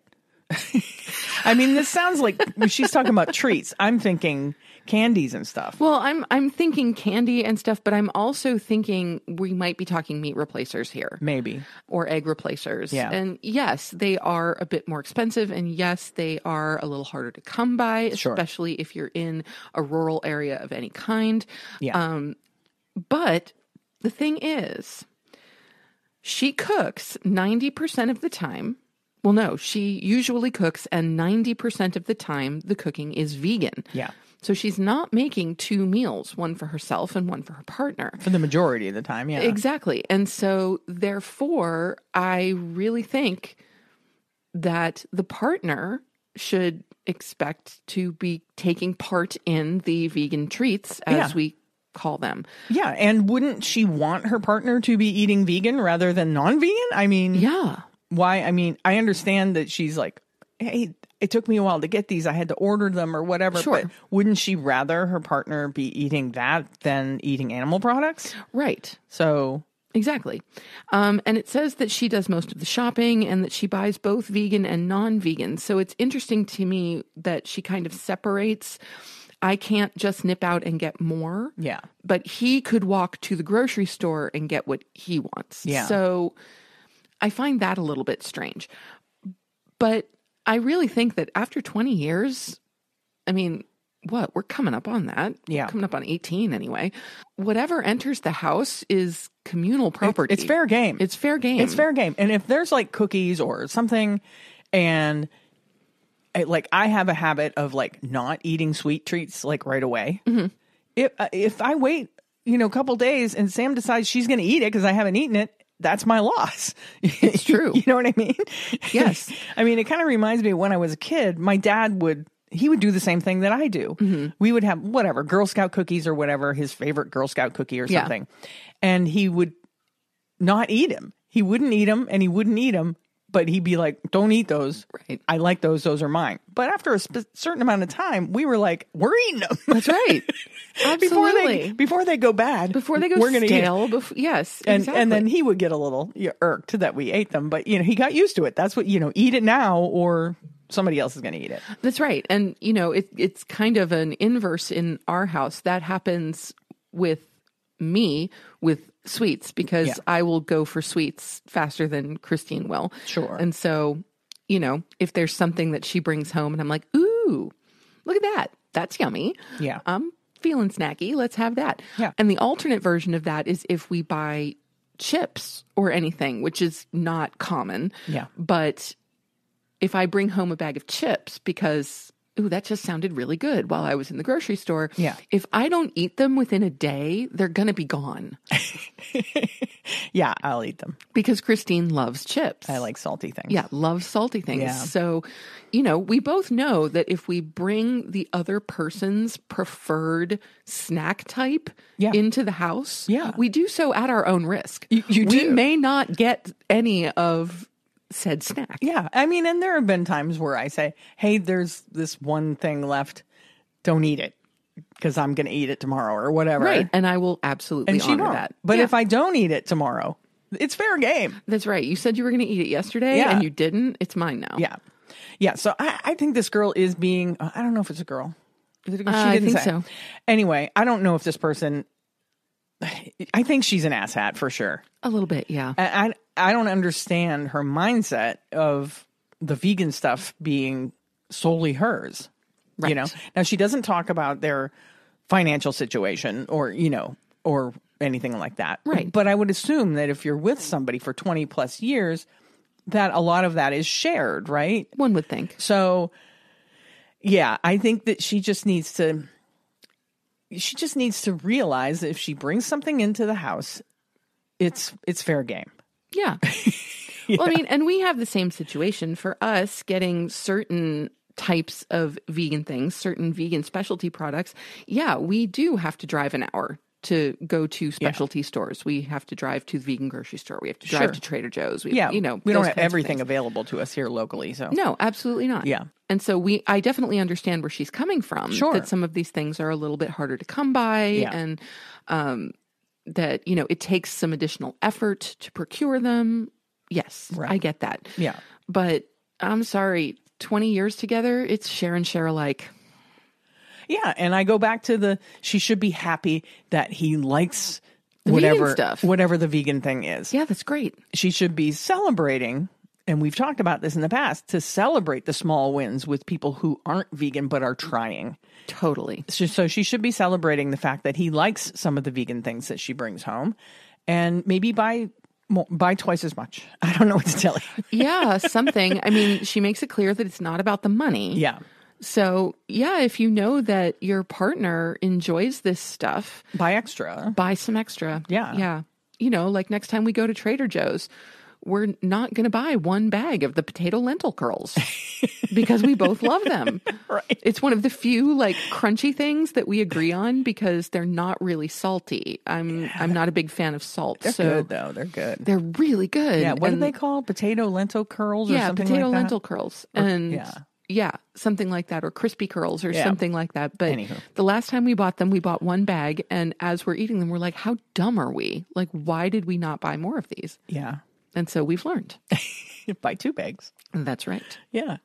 [SPEAKER 1] I mean, this sounds like she's talking about treats. I'm thinking candies and stuff.
[SPEAKER 2] Well, I'm thinking candy and stuff, but I'm also thinking we might be talking meat replacers here.
[SPEAKER 1] Maybe.
[SPEAKER 2] Or egg replacers.
[SPEAKER 1] Yeah.
[SPEAKER 2] And yes, they are a bit more expensive, and yes, they are a little harder to come by,
[SPEAKER 1] Sure.
[SPEAKER 2] especially if you're in a rural area of any kind.
[SPEAKER 1] Yeah.
[SPEAKER 2] But the thing is, she cooks 90% of the time. Well, no, she usually cooks, and 90% of the time the cooking is vegan.
[SPEAKER 1] Yeah.
[SPEAKER 2] So she's not making 2 meals, one for herself and one for her partner.
[SPEAKER 1] For the majority of the time, yeah.
[SPEAKER 2] Exactly. And so therefore, I really think that the partner should expect to be taking part in the vegan treats, as we call them.
[SPEAKER 1] Yeah. And wouldn't she want her partner to be eating vegan rather than non-vegan? I mean,
[SPEAKER 2] Yeah.
[SPEAKER 1] why? I mean, I understand that she's like, hey, it took me a while to get these. I had to order them or whatever.
[SPEAKER 2] Sure.
[SPEAKER 1] But wouldn't she rather her partner be eating that than eating animal products?
[SPEAKER 2] Right.
[SPEAKER 1] So
[SPEAKER 2] Exactly. And it says that she does most of the shopping and that she buys both vegan and non-vegan. So it's interesting to me that she kind of separates. I can't just nip out and get more.
[SPEAKER 1] Yeah.
[SPEAKER 2] But he could walk to the grocery store and get what he wants.
[SPEAKER 1] Yeah.
[SPEAKER 2] So I find that a little bit strange. But I really think that after 20 years, I mean, what? We're coming up on that.
[SPEAKER 1] Yeah.
[SPEAKER 2] We're coming up on 18 anyway. Whatever enters the house is communal property.
[SPEAKER 1] it's fair game.
[SPEAKER 2] It's fair game.
[SPEAKER 1] It's fair game. And if there's like cookies or something, and like I have a habit of like not eating sweet treats like right away.
[SPEAKER 2] Mm-hmm.
[SPEAKER 1] If I wait, a couple days and Sam decides she's going to eat it because I haven't eaten it, that's my loss.
[SPEAKER 2] It's true.
[SPEAKER 1] You know what I mean?
[SPEAKER 2] Yes.
[SPEAKER 1] I mean, it kind of reminds me of when I was a kid, my dad would do the same thing that I do.
[SPEAKER 2] Mm-hmm.
[SPEAKER 1] We would have whatever, Girl Scout cookies or whatever, his favorite Girl Scout cookie or
[SPEAKER 2] Yeah.
[SPEAKER 1] something. And he would not eat him. He wouldn't eat them and he wouldn't eat them, but he'd be like, don't eat those.
[SPEAKER 2] Right.
[SPEAKER 1] I like those. Those are mine. But after a certain amount of time, we were like, we're eating them.
[SPEAKER 2] That's right. Absolutely.
[SPEAKER 1] before they go bad.
[SPEAKER 2] Before they go
[SPEAKER 1] we're gonna
[SPEAKER 2] stale.
[SPEAKER 1] eat them.
[SPEAKER 2] Yes.
[SPEAKER 1] And
[SPEAKER 2] Exactly.
[SPEAKER 1] then he would get a little irked that we ate them. But, he got used to it. That's what, eat it now or somebody else is going to eat it.
[SPEAKER 2] That's right. And, it's kind of an inverse in our house. That happens with me with sweets because I will go for sweets faster than Christine will.
[SPEAKER 1] Sure.
[SPEAKER 2] And so, if there's something that she brings home and I'm like, ooh, look at that. That's yummy.
[SPEAKER 1] Yeah.
[SPEAKER 2] I'm feeling snacky. Let's have that.
[SPEAKER 1] Yeah.
[SPEAKER 2] And the alternate version of that is if we buy chips or anything, which is not common.
[SPEAKER 1] Yeah.
[SPEAKER 2] But if I bring home a bag of chips because, ooh, that just sounded really good while I was in the grocery store.
[SPEAKER 1] Yeah.
[SPEAKER 2] If I don't eat them within a day, they're going to be gone
[SPEAKER 1] Yeah, I'll eat them.
[SPEAKER 2] because Christine loves chips.
[SPEAKER 1] I like salty things.
[SPEAKER 2] Yeah, loves salty things.
[SPEAKER 1] Yeah.
[SPEAKER 2] So, we both know that if we bring the other person's preferred snack type into the house, we do so at our own risk.
[SPEAKER 1] You
[SPEAKER 2] we
[SPEAKER 1] do.
[SPEAKER 2] may not get any of said snack.
[SPEAKER 1] Yeah. I mean, and there have been times where I say, hey, there's this one thing left. Don't eat it because I'm going to eat it tomorrow or whatever.
[SPEAKER 2] Right. And I will absolutely
[SPEAKER 1] And she
[SPEAKER 2] honor
[SPEAKER 1] won't.
[SPEAKER 2] that.
[SPEAKER 1] But
[SPEAKER 2] Yeah.
[SPEAKER 1] if I don't eat it tomorrow, it's fair game.
[SPEAKER 2] That's right. You said you were going to eat it yesterday
[SPEAKER 1] Yeah.
[SPEAKER 2] and you didn't. It's mine now.
[SPEAKER 1] Yeah. Yeah. So I think this girl is being, I don't know if it's a girl. She didn't
[SPEAKER 2] I think
[SPEAKER 1] say.
[SPEAKER 2] so.
[SPEAKER 1] Anyway, I don't know if this person, I think she's an asshat for sure.
[SPEAKER 2] A little bit. Yeah.
[SPEAKER 1] I don't understand her mindset of the vegan stuff being solely hers.
[SPEAKER 2] Right.
[SPEAKER 1] Now she doesn't talk about their financial situation or anything like that.
[SPEAKER 2] Right.
[SPEAKER 1] But I would assume that if you're with somebody for 20 plus years, that a lot of that is shared, right?
[SPEAKER 2] One would think.
[SPEAKER 1] So yeah, I think that she just needs to realize that if she brings something into the house, it's fair game.
[SPEAKER 2] Yeah. Well, I mean, and we have the same situation for us getting certain types of vegan things, certain vegan specialty products. Yeah, we do have to drive an hour to go to specialty stores. We have to drive to the vegan grocery store. We have to drive to Trader Joe's. We
[SPEAKER 1] we
[SPEAKER 2] those
[SPEAKER 1] don't have
[SPEAKER 2] kinds of
[SPEAKER 1] everything
[SPEAKER 2] things.
[SPEAKER 1] available to us here locally. So
[SPEAKER 2] No, absolutely not.
[SPEAKER 1] Yeah.
[SPEAKER 2] And so I definitely understand where she's coming from.
[SPEAKER 1] Sure.
[SPEAKER 2] That some of these things are a little bit harder to come by and that, it takes some additional effort to procure them. Yes,
[SPEAKER 1] Right.
[SPEAKER 2] I get that.
[SPEAKER 1] Yeah.
[SPEAKER 2] But I'm sorry, 20 years together, it's share and share alike.
[SPEAKER 1] Yeah, and I go back to she should be happy that he likes
[SPEAKER 2] The vegan stuff.
[SPEAKER 1] whatever the vegan thing is.
[SPEAKER 2] Yeah, that's great.
[SPEAKER 1] She should be celebrating, and we've talked about this in the past, to celebrate the small wins with people who aren't vegan but are trying.
[SPEAKER 2] Totally.
[SPEAKER 1] So she should be celebrating the fact that he likes some of the vegan things that she brings home, and maybe buy twice as much. I don't know what to tell you.
[SPEAKER 2] Yeah, something. I mean, she makes it clear that it's not about the money.
[SPEAKER 1] Yeah.
[SPEAKER 2] So, yeah, if you know that your partner enjoys this stuff,
[SPEAKER 1] Buy extra.
[SPEAKER 2] buy some extra.
[SPEAKER 1] Yeah.
[SPEAKER 2] Yeah. You know, like next time we go to Trader Joe's, we're not going to buy one bag of the potato lentil curls because we both love them.
[SPEAKER 1] Right.
[SPEAKER 2] It's one of the few like crunchy things that we agree on because they're not really salty. I'm not a big fan of salt.
[SPEAKER 1] They're good, though. They're good.
[SPEAKER 2] They're really good.
[SPEAKER 1] Yeah. What do they call potato lentil curls or something like that?
[SPEAKER 2] potato lentil curls. And
[SPEAKER 1] yeah.
[SPEAKER 2] something like that, or crispy curls or
[SPEAKER 1] Yeah.
[SPEAKER 2] something like that. But
[SPEAKER 1] Anywho.
[SPEAKER 2] the last time we bought them, we bought one bag. And as we're eating them, we're like, how dumb are we? Like, why did we not buy more of these?
[SPEAKER 1] Yeah.
[SPEAKER 2] And so we've learned.
[SPEAKER 1] Buy 2 bags.
[SPEAKER 2] That's right.
[SPEAKER 1] Yeah.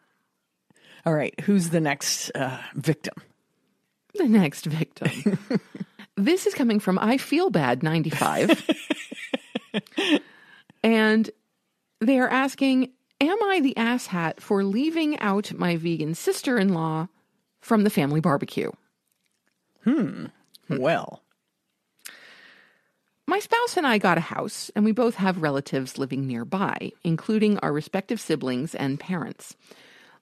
[SPEAKER 1] All right. Who's the next victim?
[SPEAKER 2] The next victim. This is coming from I Feel Bad 95. And they are asking, am I the asshat for leaving out my vegan sister-in-law from the family barbecue?
[SPEAKER 1] Well.
[SPEAKER 2] My spouse and I got a house, and we both have relatives living nearby, including our respective siblings and parents.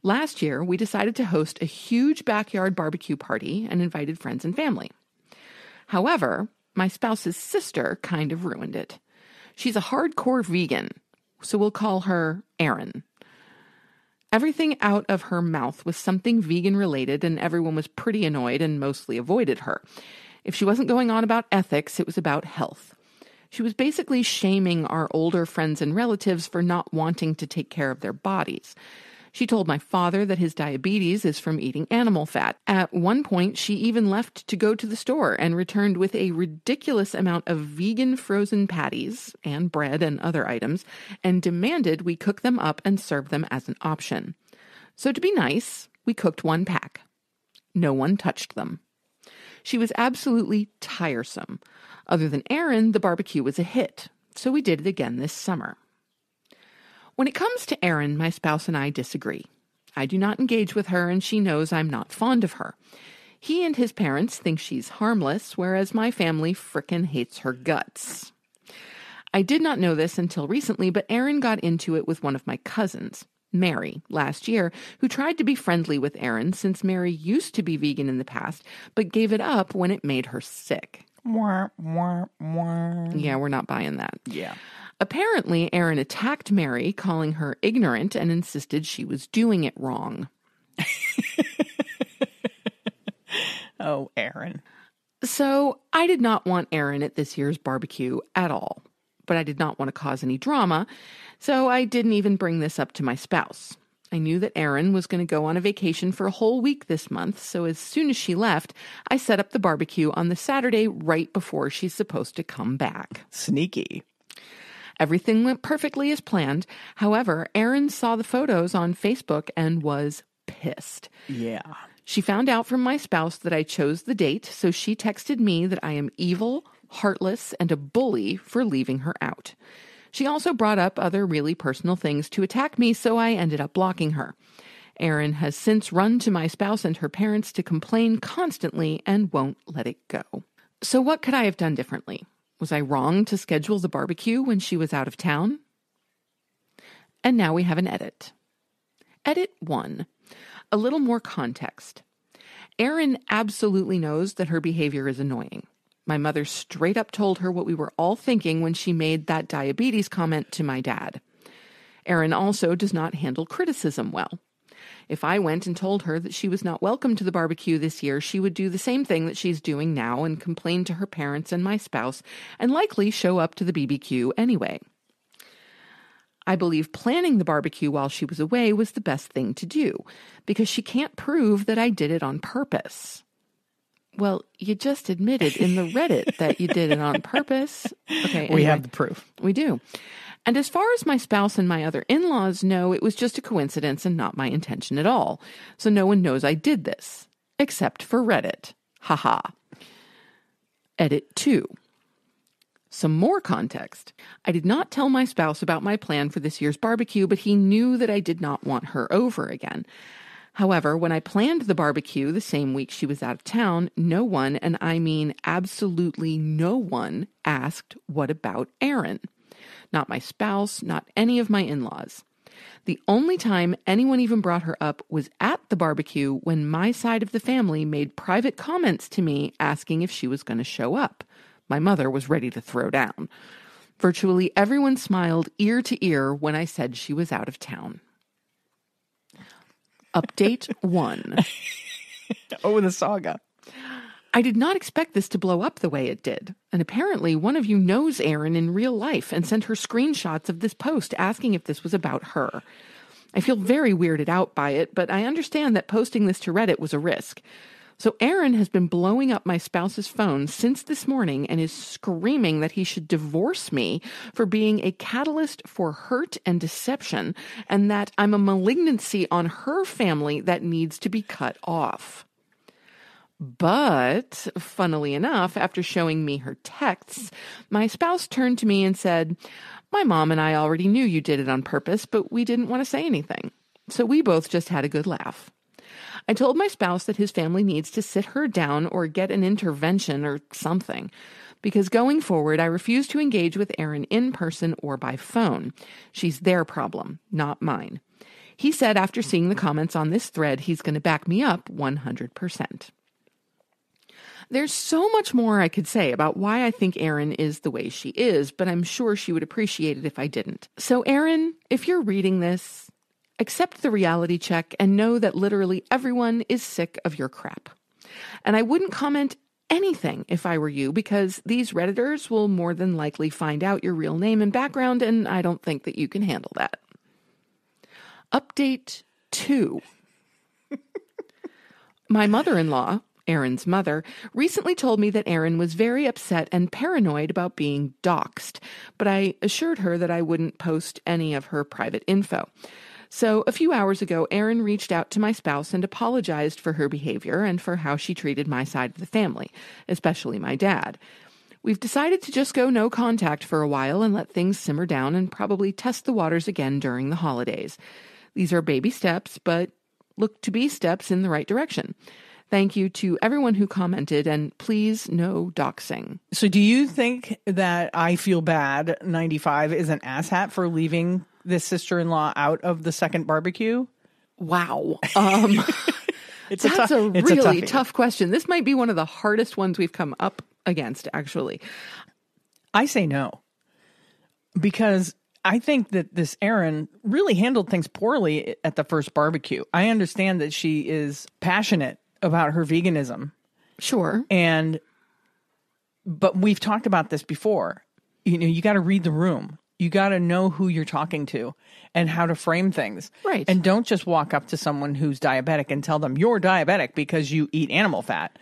[SPEAKER 2] Last year, we decided to host a huge backyard barbecue party and invited friends and family. However, my spouse's sister kind of ruined it. She's a hardcore vegan, so we'll call her Erin. Everything out of her mouth was something vegan related, and everyone was pretty annoyed and mostly avoided her. If she wasn't going on about ethics, it was about health. She was basically shaming our older friends and relatives for not wanting to take care of their bodies. She told my father that his diabetes is from eating animal fat. At one point, she even left to go to the store and returned with a ridiculous amount of vegan frozen patties and bread and other items and demanded we cook them up and serve them as an option. So to be nice, we cooked 1 pack. No one touched them. She was absolutely tiresome. Other than Erin, the barbecue was a hit, so we did it again this summer. When it comes to Erin, my spouse and I disagree. I do not engage with her, and she knows I'm not fond of her. He and his parents think she's harmless, whereas my family frickin' hates her guts. I did not know this until recently, but Erin got into it with one of my cousins, Mary, last year, who tried to be friendly with Erin since Mary used to be vegan in the past, but gave it up when it made her sick.
[SPEAKER 1] Wah, wah, wah.
[SPEAKER 2] Yeah, we're not buying that.
[SPEAKER 1] Yeah.
[SPEAKER 2] Apparently, Erin attacked Mary, calling her ignorant, and insisted she was doing it wrong.
[SPEAKER 1] Oh, Erin.
[SPEAKER 2] So I did not want Erin at this year's barbecue at all, but I did not want to cause any drama, so I didn't even bring this up to my spouse. I knew that Erin was going to go on a vacation for a whole week this month, so as soon as she left, I set up the barbecue on the Saturday right before she's supposed to come back.
[SPEAKER 1] Sneaky.
[SPEAKER 2] Everything went perfectly as planned. However, Erin saw the photos on Facebook and was pissed.
[SPEAKER 1] Yeah.
[SPEAKER 2] She found out from my spouse that I chose the date, so she texted me that I am evil, heartless, and a bully for leaving her out. She also brought up other really personal things to attack me, so I ended up blocking her. Erin has since run to my spouse and her parents to complain constantly and won't let it go. So what could I have done differently? Was I wrong to schedule the barbecue when she was out of town? And now we have an edit. Edit 1. A little more context. Erin absolutely knows that her behavior is annoying. My mother straight up told her what we were all thinking when she made that diabetes comment to my dad. Erin also does not handle criticism well. If I went and told her that she was not welcome to the barbecue this year, she would do the same thing that she's doing now and complain to her parents and my spouse, and likely show up to the BBQ anyway. I believe planning the barbecue while she was away was the best thing to do, because she can't prove that I did it on purpose. Well, you just admitted in the Reddit that you did it on purpose. Okay,
[SPEAKER 1] We have the proof.
[SPEAKER 2] We do. And as far as my spouse and my other in-laws know, it was just a coincidence and not my intention at all. So no one knows I did this, except for Reddit. Haha. Edit 2. Some more context. I did not tell my spouse about my plan for this year's barbecue, but he knew that I did not want her over again. However, when I planned the barbecue the same week she was out of town, no one, and I mean absolutely no one, asked, what about Erin? Not my spouse, not any of my in-laws. The only time anyone even brought her up was at the barbecue when my side of the family made private comments to me asking if she was going to show up. My mother was ready to throw down. Virtually everyone smiled ear to ear when I said she was out of town. Update 1.
[SPEAKER 1] Oh, the saga.
[SPEAKER 2] I did not expect this to blow up the way it did. And apparently one of you knows Erin in real life and sent her screenshots of this post asking if this was about her. I feel very weirded out by it, but I understand that posting this to Reddit was a risk. So Erin has been blowing up my spouse's phone since this morning and is screaming that he should divorce me for being a catalyst for hurt and deception, and that I'm a malignancy on her family that needs to be cut off. But, funnily enough, after showing me her texts, my spouse turned to me and said, "My mom and I already knew you did it on purpose, but we didn't want to say anything." So we both just had a good laugh. I told my spouse that his family needs to sit her down or get an intervention or something, because going forward, I refuse to engage with Erin in person or by phone. She's their problem, not mine. He said after seeing the comments on this thread, he's going to back me up 100%. There's so much more I could say about why I think Erin is the way she is, but I'm sure she would appreciate it if I didn't. So Erin, if you're reading this, accept the reality check and know that literally everyone is sick of your crap. And I wouldn't comment anything if I were you, because these Redditors will more than likely find out your real name and background, and I don't think that you can handle that. Update 2. My mother-in-law, Erin's mother, recently told me that Erin was very upset and paranoid about being doxxed, but I assured her that I wouldn't post any of her private info. So a few hours ago, Erin reached out to my spouse and apologized for her behavior and for how she treated my side of the family, especially my dad. We've decided to just go no contact for a while and let things simmer down and probably test the waters again during the holidays. These are baby steps, but look to be steps in the right direction. Thank you to everyone who commented, and please no doxing.
[SPEAKER 1] So do you think that I Feel Bad 95 is an asshat for leaving this sister-in-law out of the second barbecue?
[SPEAKER 2] Wow.
[SPEAKER 1] It's
[SPEAKER 2] That's a really
[SPEAKER 1] toughie.
[SPEAKER 2] tough question. This might be one of the hardest ones we've come up against, actually.
[SPEAKER 1] I say no, because I think that this Erin really handled things poorly at the first barbecue. I understand that she is passionate about her veganism.
[SPEAKER 2] Sure.
[SPEAKER 1] But we've talked about this before. You know, you got to read the room. You got to know who you're talking to and how to frame things.
[SPEAKER 2] Right.
[SPEAKER 1] And don't just walk up to someone who's diabetic and tell them you're diabetic because you eat animal fat.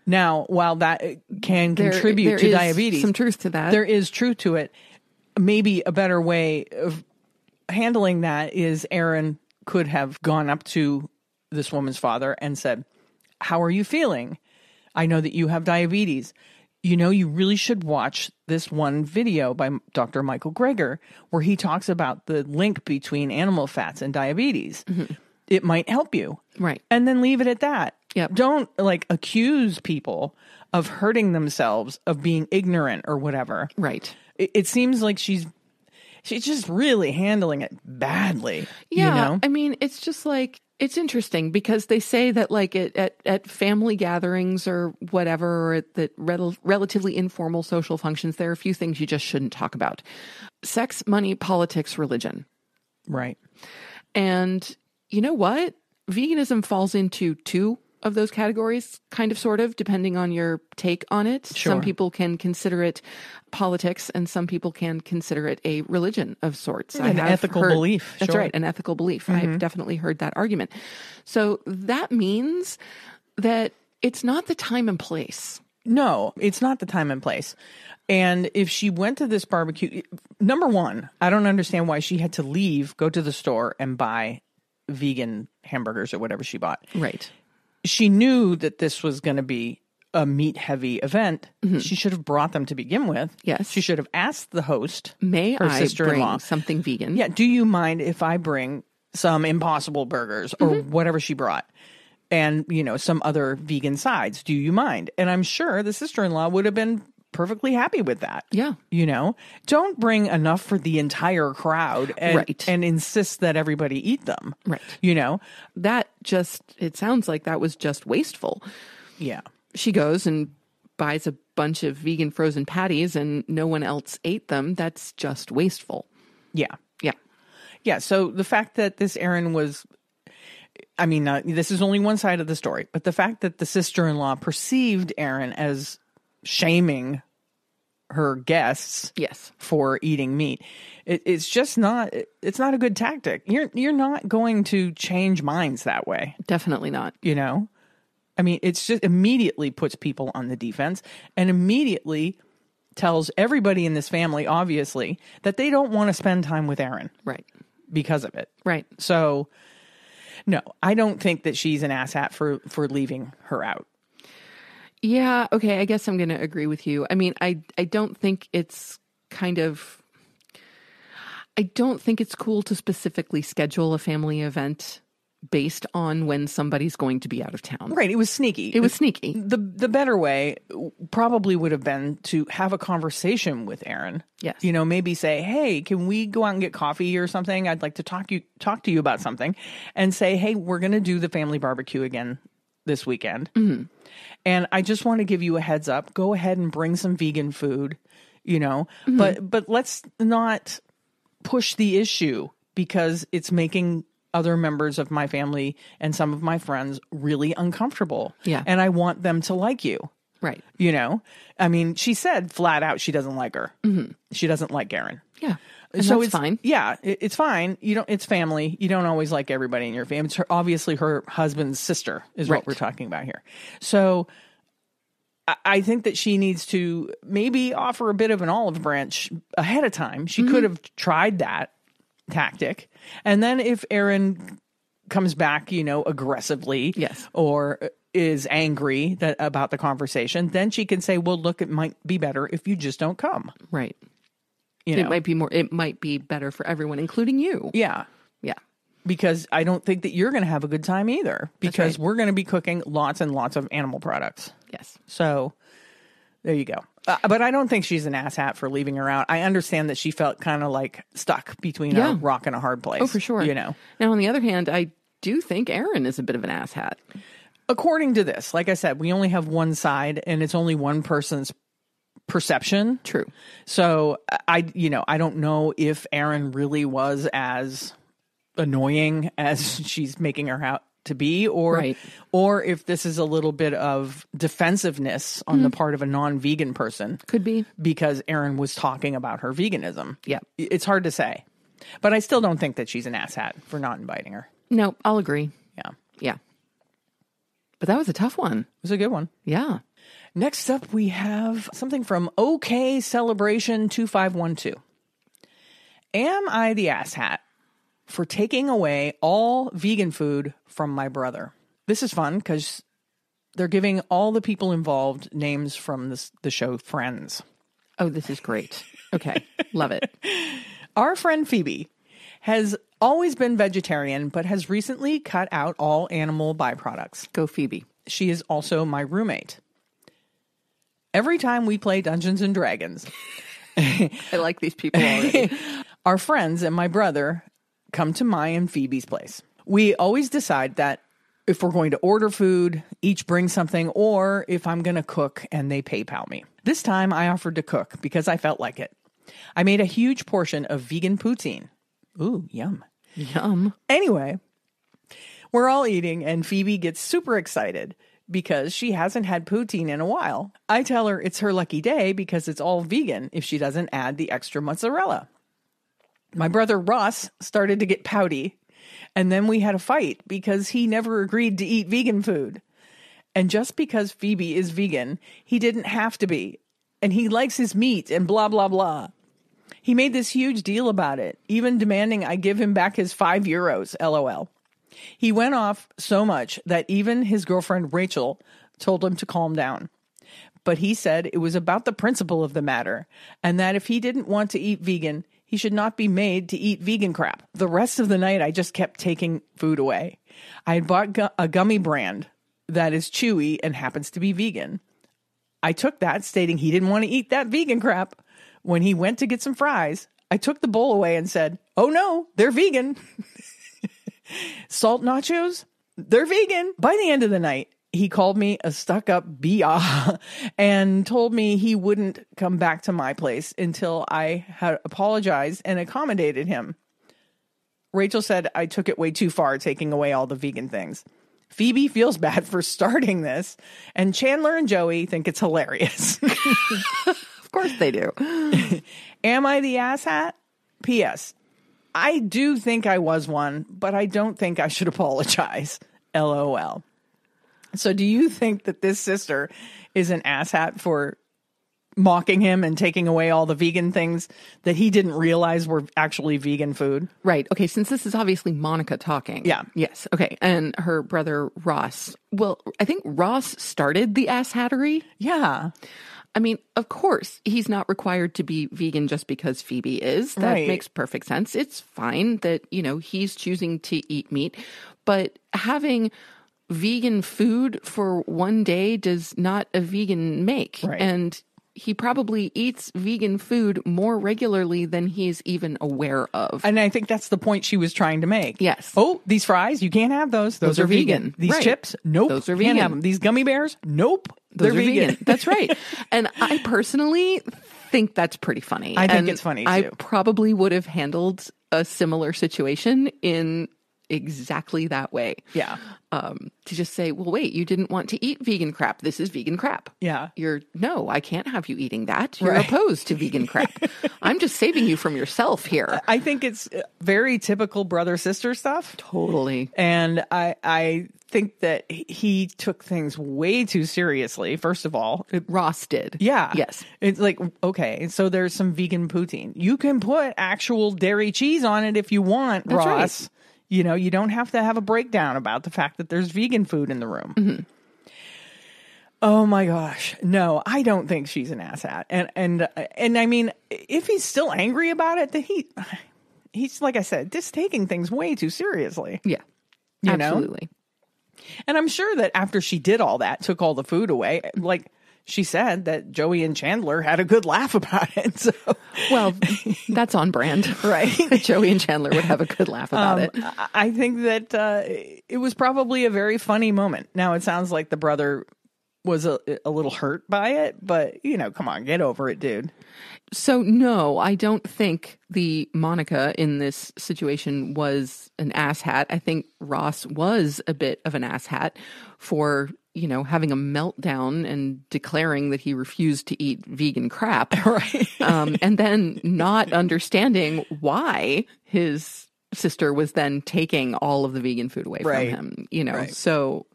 [SPEAKER 1] Now, while that can contribute to diabetes,
[SPEAKER 2] some truth to that.
[SPEAKER 1] There is truth to it. Maybe a better way of handling that is Erin could have gone up to this woman's father and said, "How are you feeling? I know that you have diabetes. You know, you really should watch this one video by Dr. Michael Greger where he talks about the link between animal fats and diabetes. Mm-hmm. It might help you."
[SPEAKER 2] Right.
[SPEAKER 1] And then leave it at that.
[SPEAKER 2] Yep.
[SPEAKER 1] Don't accuse people of hurting themselves, of being ignorant or whatever.
[SPEAKER 2] Right.
[SPEAKER 1] It seems like she's just really handling it badly.
[SPEAKER 2] Yeah.
[SPEAKER 1] You know?
[SPEAKER 2] I mean, it's just it's interesting because they say that at family gatherings or whatever, or at the relatively informal social functions, there are a few things you just shouldn't talk about. Sex, money, politics, religion.
[SPEAKER 1] Right.
[SPEAKER 2] And you know what? Veganism falls into two of those categories, kind of, sort of, depending on your take on it.
[SPEAKER 1] Sure.
[SPEAKER 2] Some people can consider it politics, and some people can consider it a religion of sorts.
[SPEAKER 1] An ethical belief.
[SPEAKER 2] That's
[SPEAKER 1] sure.
[SPEAKER 2] right, an ethical belief.
[SPEAKER 1] Mm-hmm.
[SPEAKER 2] I've definitely heard that argument. So that means that It's not the time and place.
[SPEAKER 1] No, it's not the time and place. And if she went to this barbecue, number one, I don't understand why she had to leave, go to the store and buy vegan hamburgers or whatever she bought.
[SPEAKER 2] Right.
[SPEAKER 1] She knew that this was going to be a meat-heavy event. She should have brought them to begin with.
[SPEAKER 2] Yes.
[SPEAKER 1] She should have asked the host,
[SPEAKER 2] May
[SPEAKER 1] her
[SPEAKER 2] I
[SPEAKER 1] sister-in-law,
[SPEAKER 2] bring something vegan?
[SPEAKER 1] yeah, do you mind if I bring some Impossible burgers or whatever she brought? And, some other vegan sides. Do you mind? And I'm sure the sister-in-law would have been perfectly happy with that.
[SPEAKER 2] Yeah.
[SPEAKER 1] Don't bring enough for the entire crowd and insist that everybody eat them.
[SPEAKER 2] Right. It sounds like that was just wasteful.
[SPEAKER 1] Yeah.
[SPEAKER 2] She goes and buys a bunch of vegan frozen patties and no one else ate them. That's just wasteful.
[SPEAKER 1] Yeah.
[SPEAKER 2] Yeah.
[SPEAKER 1] Yeah. So the fact that this Erin was, this is only one side of the story, but the fact that the sister-in-law perceived Erin as shaming her guests
[SPEAKER 2] yes.
[SPEAKER 1] for eating meat, it's just not, it's not a good tactic. You're not going to change minds that way.
[SPEAKER 2] Definitely not.
[SPEAKER 1] It's just immediately puts people on the defense and immediately tells everybody in this family, obviously, that they don't want to spend time with Erin.
[SPEAKER 2] Right.
[SPEAKER 1] Because of it.
[SPEAKER 2] Right.
[SPEAKER 1] So, no, I don't think that she's an asshat for leaving her out.
[SPEAKER 2] Yeah, okay, I guess I'm going to agree with you. I don't think it's I don't think it's cool to specifically schedule a family event based on when somebody's going to be out of town.
[SPEAKER 1] Right, it was sneaky.
[SPEAKER 2] It was sneaky.
[SPEAKER 1] The better way probably would have been to have a conversation with Erin.
[SPEAKER 2] Yes.
[SPEAKER 1] Maybe say, hey, can we go out and get coffee or something? I'd like to talk to you about something. And say, hey, we're going to do the family barbecue again this weekend. Mm-hmm. And I just want to give you a heads up. Go ahead and bring some vegan food, mm-hmm. but let's not push the issue because it's making other members of my family and some of my friends really uncomfortable.
[SPEAKER 2] Yeah.
[SPEAKER 1] And I want them to like you.
[SPEAKER 2] Right.
[SPEAKER 1] She said flat out she doesn't like her. Mm-hmm. She doesn't like Erin.
[SPEAKER 2] Yeah. So it's fine.
[SPEAKER 1] Yeah, it's fine. It's family. You don't always like everybody in your family. It's obviously her husband's sister is what we're talking about here. So I think that she needs to maybe offer a bit of an olive branch ahead of time. She could have tried that tactic. And then if Erin comes back, aggressively
[SPEAKER 2] yes.
[SPEAKER 1] or is angry about the conversation, then she can say, well, look, it might be better if you just don't come.
[SPEAKER 2] Right. It might be better for everyone, including you.
[SPEAKER 1] Yeah.
[SPEAKER 2] Yeah.
[SPEAKER 1] Because I don't think that you're going to have a good time either. Because we're going to be cooking lots and lots of animal products.
[SPEAKER 2] Yes.
[SPEAKER 1] So there you go. But I don't think she's an asshat for leaving her out. I understand that she felt kind of like stuck between a rock and a hard place.
[SPEAKER 2] Oh, for sure.
[SPEAKER 1] Now,
[SPEAKER 2] on the other hand, I do think Erin is a bit of an asshat.
[SPEAKER 1] According to this, like I said, we only have one side and it's only one person's perception.
[SPEAKER 2] True.
[SPEAKER 1] So I don't know if Erin really was as annoying as she's making her out to be, or if this is a little bit of defensiveness on the part of a non-vegan person.
[SPEAKER 2] Could be.
[SPEAKER 1] Because Erin was talking about her veganism.
[SPEAKER 2] Yeah.
[SPEAKER 1] It's hard to say. But I still don't think that she's an asshat for not inviting her.
[SPEAKER 2] No, I'll agree.
[SPEAKER 1] Yeah.
[SPEAKER 2] Yeah. But that was a tough one.
[SPEAKER 1] It was a good one.
[SPEAKER 2] Yeah.
[SPEAKER 1] Next up, we have something from OK Celebration 2512. Am I the asshat for taking away all vegan food from my brother? This is fun because they're giving all the people involved names from the show Friends.
[SPEAKER 2] Oh, this is great. Okay. Love it.
[SPEAKER 1] Our friend Phoebe has always been vegetarian, but has recently cut out all animal byproducts.
[SPEAKER 2] Go Phoebe.
[SPEAKER 1] She is also my roommate. Every time we play Dungeons and Dragons,
[SPEAKER 2] I like these people already.
[SPEAKER 1] Our friends and my brother come to my and Phoebe's place. We always decide that if we're going to order food, each bring something, or if I'm going to cook and they PayPal me. This time I offered to cook because I felt like it. I made a huge portion of vegan poutine. Ooh, yum.
[SPEAKER 2] Yum.
[SPEAKER 1] Anyway, we're all eating and Phoebe gets super excited because she hasn't had poutine in a while. I tell her it's her lucky day because it's all vegan if she doesn't add the extra mozzarella. My brother Ross started to get pouty, and then we had a fight because he never agreed to eat vegan food. And just because Phoebe is vegan, he didn't have to be. And he likes his meat and blah, blah, blah. He made this huge deal about it, even demanding I give him back his €5, LOL. He went off so much that even his girlfriend Rachel told him to calm down. But he said it was about the principle of the matter, and that if he didn't want to eat vegan, he should not be made to eat vegan crap. The rest of the night, I just kept taking food away. I had bought a gummy brand that is chewy and happens to be vegan. I took that, stating he didn't want to eat that vegan crap. When he went to get some fries, I took the bowl away and said, "Oh no, they're vegan." Salt nachos, they're vegan. By the end of the night, he called me a stuck-up biah and told me he wouldn't come back to my place until I had apologized and accommodated him. Rachel said I took it way too far, taking away all the vegan things. Phoebe feels bad for starting this, and Chandler and Joey think it's hilarious.
[SPEAKER 2] Of course they do.
[SPEAKER 1] Am I the asshat? P.S. I do think I was one, but I don't think I should apologize. LOL. So do you think that this sister is an asshat for mocking him and taking away all the vegan things that he didn't realize were actually vegan food?
[SPEAKER 2] Right. Okay. Since this is obviously Monica talking.
[SPEAKER 1] Yeah.
[SPEAKER 2] Yes. Okay. And her brother Ross. Well, I think Ross started the asshattery.
[SPEAKER 1] Yeah.
[SPEAKER 2] I mean, of course, he's not required to be vegan just because Phoebe is. That
[SPEAKER 1] Right.
[SPEAKER 2] makes perfect sense. It's fine that, he's choosing to eat meat. But having vegan food for one day does not a vegan make.
[SPEAKER 1] Right.
[SPEAKER 2] And he probably eats vegan food more regularly than he's even aware of.
[SPEAKER 1] And I think that's the point she was trying to make.
[SPEAKER 2] Yes.
[SPEAKER 1] Oh, these fries, you can't have those. Those are vegan. These
[SPEAKER 2] Right.
[SPEAKER 1] chips, nope.
[SPEAKER 2] Those are
[SPEAKER 1] Can't
[SPEAKER 2] vegan.
[SPEAKER 1] have them. These gummy bears, nope.
[SPEAKER 2] Those
[SPEAKER 1] They're
[SPEAKER 2] are
[SPEAKER 1] vegan.
[SPEAKER 2] That's right. And I personally think that's pretty funny.
[SPEAKER 1] I think
[SPEAKER 2] And
[SPEAKER 1] it's funny,
[SPEAKER 2] I
[SPEAKER 1] too.
[SPEAKER 2] probably would have handled a similar situation in exactly that way.
[SPEAKER 1] Yeah.
[SPEAKER 2] To just say, well, wait, you didn't want to eat vegan crap. This is vegan crap.
[SPEAKER 1] Yeah.
[SPEAKER 2] No, I can't have you eating that. You're
[SPEAKER 1] Right.
[SPEAKER 2] opposed to vegan crap. I'm just saving you from yourself here.
[SPEAKER 1] I think it's very typical brother-sister stuff.
[SPEAKER 2] Totally.
[SPEAKER 1] And I think that he took things way too seriously, first of all.
[SPEAKER 2] Ross did.
[SPEAKER 1] Yeah.
[SPEAKER 2] Yes.
[SPEAKER 1] It's like, okay, so there's some vegan poutine. You can put actual dairy cheese on it if you want,
[SPEAKER 2] That's right.
[SPEAKER 1] Ross. You don't have to have a breakdown about the fact that there's vegan food in the room. Mm-hmm. Oh my gosh. No, I don't think she's an asshat. And I mean, if he's still angry about it, then he's, like I said, just taking things way too seriously.
[SPEAKER 2] Yeah.
[SPEAKER 1] You know?
[SPEAKER 2] Absolutely.
[SPEAKER 1] And I'm sure that after she did all that, took all the food away, like she said that Joey and Chandler had a good laugh about it. So,
[SPEAKER 2] Well, that's on brand.
[SPEAKER 1] right.
[SPEAKER 2] Joey and Chandler would have a good laugh about it.
[SPEAKER 1] I think that it was probably a very funny moment. Now, it sounds like the brother was a little hurt by it, but, come on, get over it, dude.
[SPEAKER 2] So, no, I don't think the Monica in this situation was an asshat. I think Ross was a bit of an asshat for, having a meltdown and declaring that he refused to eat vegan crap.
[SPEAKER 1] Right.
[SPEAKER 2] And then not understanding why his sister was then taking all of the vegan food away
[SPEAKER 1] Right.
[SPEAKER 2] from him,
[SPEAKER 1] Right.
[SPEAKER 2] So,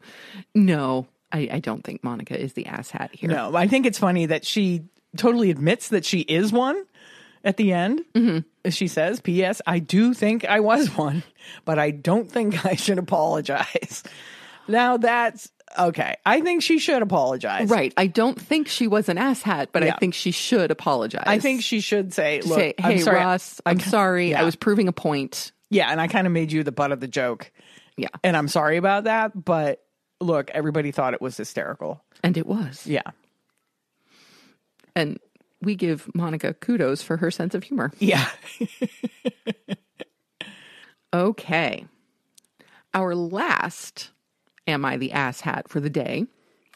[SPEAKER 2] no, I don't think Monica is the asshat here.
[SPEAKER 1] No, I think it's funny that she totally admits that she is one at the end. Mm-hmm. She says, P.S. I do think I was one, but I don't think I should apologize. Now that's okay. I think she should apologize.
[SPEAKER 2] Right. I don't think she was an asshat, but
[SPEAKER 1] Yeah.
[SPEAKER 2] I think she should apologize.
[SPEAKER 1] I think she should say, look,
[SPEAKER 2] hey,
[SPEAKER 1] I'm sorry.
[SPEAKER 2] Ross, I'm sorry.
[SPEAKER 1] Yeah.
[SPEAKER 2] I was proving a point.
[SPEAKER 1] Yeah, and I kind of made you the butt of the joke.
[SPEAKER 2] Yeah.
[SPEAKER 1] And I'm sorry about that, but look, everybody thought it was hysterical.
[SPEAKER 2] And it was.
[SPEAKER 1] Yeah.
[SPEAKER 2] And we give Monica kudos for her sense of humor.
[SPEAKER 1] Yeah.
[SPEAKER 2] Okay. Our last Am I the Asshat for the day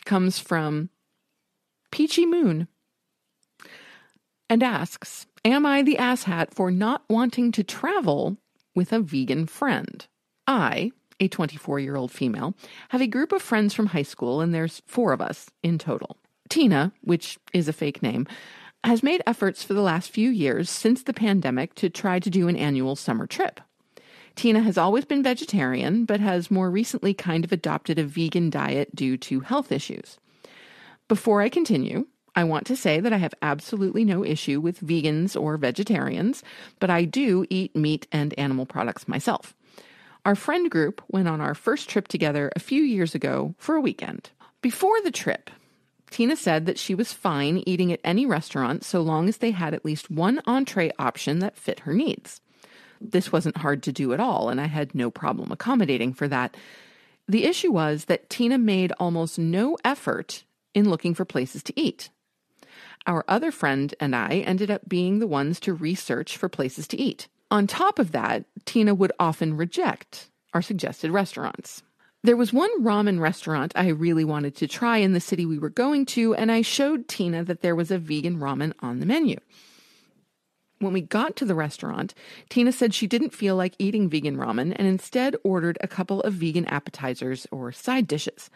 [SPEAKER 2] comes from Peachy Moon and asks, am I the asshat for not wanting to travel with a vegan friend? I, a 24-year-old female, have a group of friends from high school, and there's 4 of us in total. Tina, which is a fake name, has made efforts for the last few years since the pandemic to try to do an annual summer trip. Tina has always been vegetarian, but has more recently kind of adopted a vegan diet due to health issues. Before I continue, I want to say that I have absolutely no issue with vegans or vegetarians, but I do eat meat and animal products myself. Our friend group went on our first trip together a few years ago for a weekend. Before the trip, Tina said that she was fine eating at any restaurant so long as they had at least one entree option that fit her needs. This wasn't hard to do at all, and I had no problem accommodating for that. The issue was that Tina made almost no effort in looking for places to eat. Our other friend and I ended up being the ones to research for places to eat. On top of that, Tina would often reject our suggested restaurants. There was one ramen restaurant I really wanted to try in the city we were going to, and I showed Tina that there was a vegan ramen on the menu. When we got to the restaurant, Tina said she didn't feel like eating vegan ramen and instead ordered a couple of vegan appetizers or side dishes.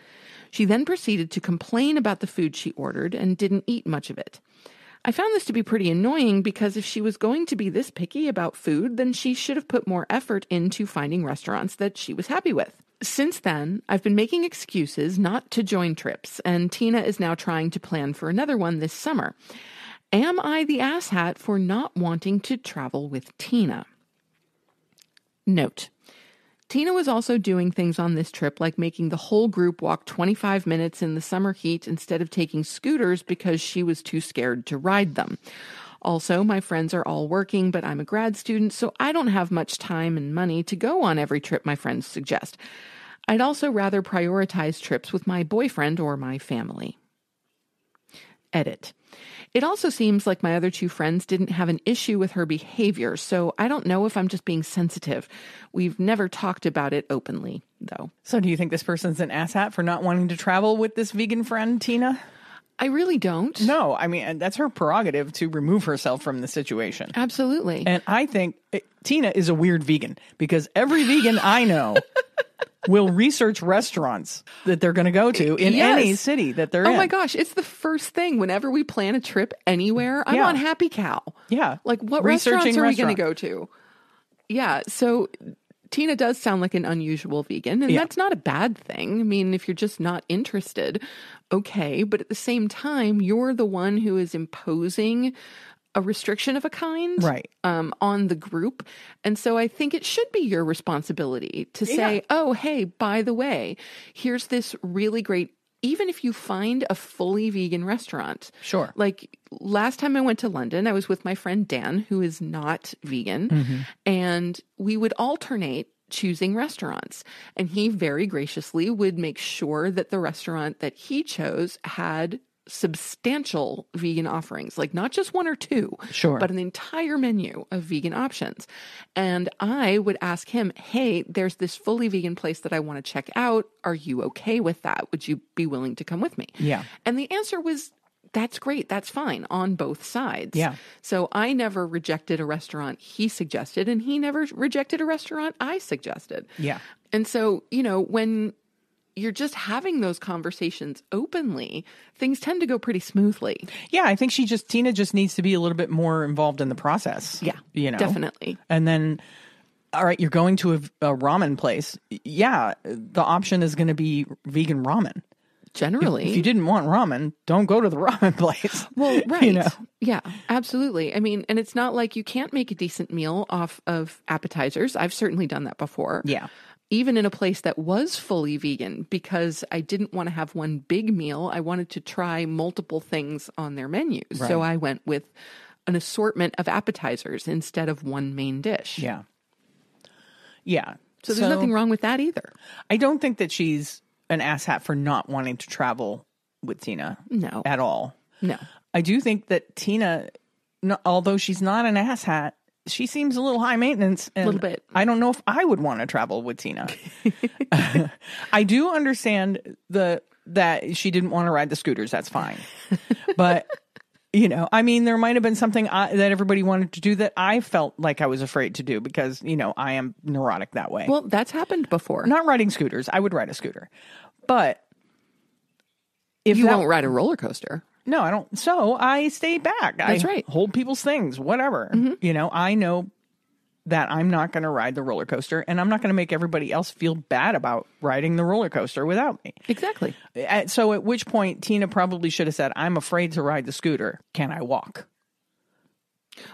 [SPEAKER 2] She then proceeded to complain about the food she ordered and didn't eat much of it. I found this to be pretty annoying because if she was going to be this picky about food, then she should have put more effort into finding restaurants that she was happy with. Since then, I've been making excuses not to join trips, and Tina is now trying to plan for another one this summer. Am I the asshat for not wanting to travel with Tina? Note: Tina was also doing things on this trip like making the whole group walk 25 minutes in the summer heat instead of taking scooters because she was too scared to ride them. Also, my friends are all working, but I'm a grad student, so I don't have much time and money to go on every trip my friends suggest. I'd also rather prioritize trips with my boyfriend or my family. Edit. It also seems like my other two friends didn't have an issue with her behavior, so I don't know if I'm just being sensitive. We've never talked about it openly, though.
[SPEAKER 1] So do you think this person's an asshat for not wanting to travel with this vegan friend, Tina?
[SPEAKER 2] I really don't.
[SPEAKER 1] No, I mean, that's her prerogative to remove herself from the situation.
[SPEAKER 2] Absolutely.
[SPEAKER 1] And I think Tina is a weird vegan because every vegan I know will research restaurants that they're going to go to in any city that they're in.
[SPEAKER 2] Oh my gosh, it's the first thing whenever we plan a trip anywhere. I'm on Happy Cow.
[SPEAKER 1] Yeah.
[SPEAKER 2] Like, what restaurants are we going to go to? Yeah, so Tina does sound like an unusual vegan, and that's not a bad thing. I mean, if you're just not interested, okay. But at the same time, you're the one who is imposing a restriction of a kind on the group. And so I think it should be your responsibility to say, oh, hey, by the way, here's this really great, even if you find a fully vegan restaurant.
[SPEAKER 1] Sure.
[SPEAKER 2] Like last time I went to London, I was with my friend Dan, who is not vegan, and we would alternate choosing restaurants. And he very graciously would make sure that the restaurant that he chose had substantial vegan offerings, like not just one or two, but an entire menu of vegan options. And I would ask him, hey, there's this fully vegan place that I want to check out. Are you okay with that? Would you be willing to come with me?
[SPEAKER 1] Yeah.
[SPEAKER 2] And the answer was, that's great. That's fine on both sides.
[SPEAKER 1] Yeah.
[SPEAKER 2] So I never rejected a restaurant he suggested, and he never rejected a restaurant I suggested.
[SPEAKER 1] Yeah.
[SPEAKER 2] And so, you know, when you're just having those conversations openly, things tend to go pretty smoothly.
[SPEAKER 1] Yeah, I think Tina just needs to be a little bit more involved in the process.
[SPEAKER 2] Yeah,
[SPEAKER 1] you know,
[SPEAKER 2] definitely.
[SPEAKER 1] And then, all right, you're going to a ramen place. Yeah, the option is going to be vegan ramen.
[SPEAKER 2] Generally.
[SPEAKER 1] If you didn't want ramen, don't go to the ramen place.
[SPEAKER 2] Well, right.
[SPEAKER 1] You know?
[SPEAKER 2] Yeah, absolutely. I mean, and it's not like you can't make a decent meal off of appetizers. I've certainly done that before.
[SPEAKER 1] Yeah.
[SPEAKER 2] Even in a place that was fully vegan, because I didn't want to have one big meal. I wanted to try multiple things on their menu. Right. So I went with an assortment of appetizers instead of one main dish.
[SPEAKER 1] Yeah. Yeah.
[SPEAKER 2] So there's nothing wrong with that either.
[SPEAKER 1] I don't think that she's an asshat for not wanting to travel with Tina.
[SPEAKER 2] No.
[SPEAKER 1] At all.
[SPEAKER 2] No.
[SPEAKER 1] I do think that Tina, although she's not an asshat, she seems a little high maintenance.
[SPEAKER 2] A little bit.
[SPEAKER 1] I don't know if I would want to travel with Tina. I do understand that she didn't want to ride the scooters. That's fine. But, you know, I mean, there might have been something that everybody wanted to do that I felt like I was afraid to do because, you know, I am neurotic that way.
[SPEAKER 2] Well, that's happened before.
[SPEAKER 1] Not riding scooters. I would ride a scooter. But if
[SPEAKER 2] you won't ride a roller coaster.
[SPEAKER 1] No, I don't. So I stay back.
[SPEAKER 2] That's right.
[SPEAKER 1] Hold people's things, whatever. You know, I know that I'm not going to ride the roller coaster, and I'm not going to make everybody else feel bad about riding the roller coaster without me.
[SPEAKER 2] Exactly.
[SPEAKER 1] So at which point Tina probably should have said, I'm afraid to ride the scooter. Can I walk?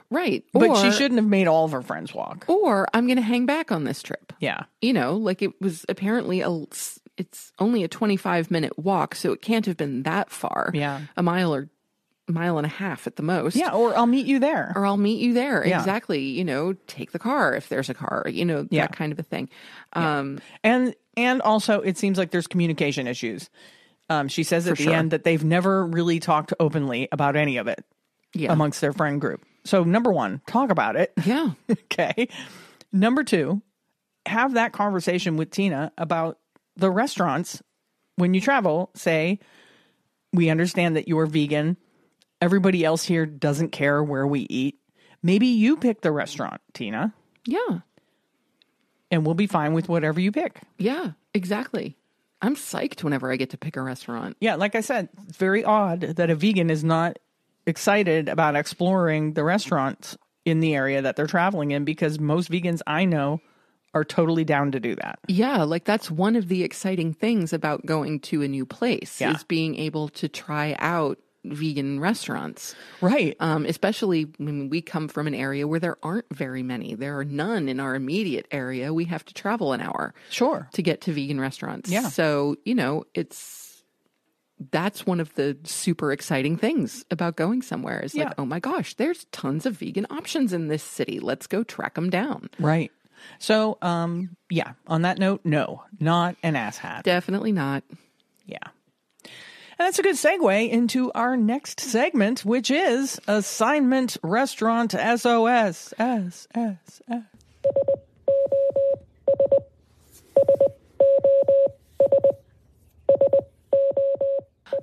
[SPEAKER 2] Right.
[SPEAKER 1] But she shouldn't have made all of her friends walk.
[SPEAKER 2] Or I'm going to hang back on this trip.
[SPEAKER 1] Yeah.
[SPEAKER 2] You know, like it was apparently it's only a 25-minute walk, so it can't have been that far.
[SPEAKER 1] Yeah.
[SPEAKER 2] A mile or mile and a half at the most.
[SPEAKER 1] Yeah, or I'll meet you there.
[SPEAKER 2] Yeah. Exactly. You know, take the car if there's a car, you know, that kind of a thing.
[SPEAKER 1] And also it seems like there's communication issues. She says at the end that they've never really talked openly about any of it amongst their friend group. So number one, talk about it.
[SPEAKER 2] Yeah.
[SPEAKER 1] Okay. Number two, have that conversation with Tina about the restaurants. When you travel, say, we understand that you're vegan. Everybody else here doesn't care where we eat. Maybe you pick the restaurant, Tina.
[SPEAKER 2] Yeah.
[SPEAKER 1] And we'll be fine with whatever you pick.
[SPEAKER 2] Yeah, exactly. I'm psyched whenever I get to pick a restaurant.
[SPEAKER 1] Yeah, like I said, it's very odd that a vegan is not excited about exploring the restaurants in the area that they're traveling in, because most vegans I know are totally down to do that.
[SPEAKER 2] Yeah, like that's one of the exciting things about going to a new place is being able to try out vegan restaurants.
[SPEAKER 1] Right.
[SPEAKER 2] Especially when we come from an area where there aren't very many. There are none in our immediate area. We have to travel an hour to get to vegan restaurants.
[SPEAKER 1] Yeah.
[SPEAKER 2] So, you know, that's one of the super exciting things about going somewhere is like, oh my gosh, there's tons of vegan options in this city. Let's go track them down.
[SPEAKER 1] Right. So, on that note, no, not an asshat.
[SPEAKER 2] Definitely not.
[SPEAKER 1] Yeah. And that's a good segue into our next segment, which is Assignment Restaurant SOS.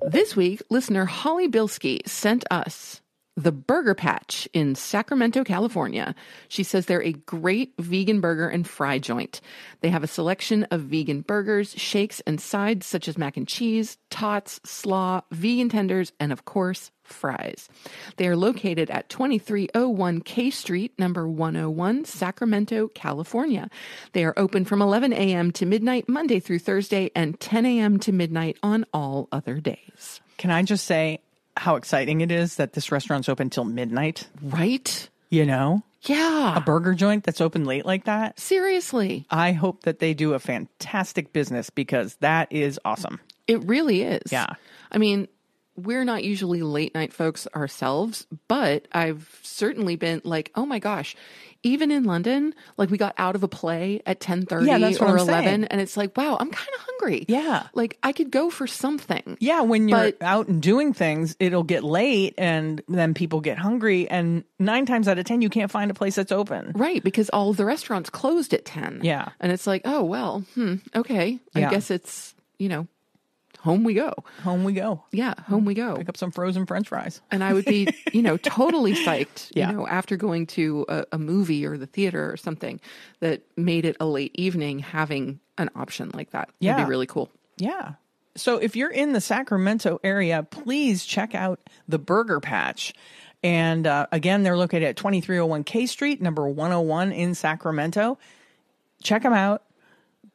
[SPEAKER 2] This week, listener Holly Bilski sent us the Burger Patch in Sacramento, California. She says they're a great vegan burger and fry joint. They have a selection of vegan burgers, shakes, and sides such as mac and cheese, tots, slaw, vegan tenders, and of course, fries. They are located at 2301 K Street, number 101, Sacramento, California. They are open from 11 a.m. to midnight, Monday through Thursday, and 10 a.m. to midnight on all other days.
[SPEAKER 1] Can I just say how exciting it is that this restaurant's open till midnight?
[SPEAKER 2] Right?
[SPEAKER 1] You know?
[SPEAKER 2] Yeah.
[SPEAKER 1] A burger joint that's open late like that?
[SPEAKER 2] Seriously.
[SPEAKER 1] I hope that they do a fantastic business, because that is awesome.
[SPEAKER 2] It really is.
[SPEAKER 1] Yeah.
[SPEAKER 2] I mean, we're not usually late night folks ourselves, but I've certainly been like, oh my gosh, even in London, like we got out of a play at 10:30 or 11, and it's like, wow, I'm kind of hungry.
[SPEAKER 1] Yeah.
[SPEAKER 2] Like I could go for something.
[SPEAKER 1] Yeah, when you're out and doing things, it'll get late and then people get hungry, and 9 times out of 10 you can't find a place that's open.
[SPEAKER 2] Right, because all of the restaurants closed at 10.
[SPEAKER 1] Yeah.
[SPEAKER 2] And it's like, oh, well, okay. I guess it's, you know, home we go.
[SPEAKER 1] Home we go.
[SPEAKER 2] Yeah, home we go.
[SPEAKER 1] Pick up some frozen French fries.
[SPEAKER 2] And I would be, you know, totally psyched, you know, after going to a movie or the theater or something that made it a late evening, having an option like that.
[SPEAKER 1] Yeah.
[SPEAKER 2] Would be really cool.
[SPEAKER 1] Yeah. So if you're in the Sacramento area, please check out the Burger Patch. And again, they're located at 2301 K Street, number 101 in Sacramento. Check them out.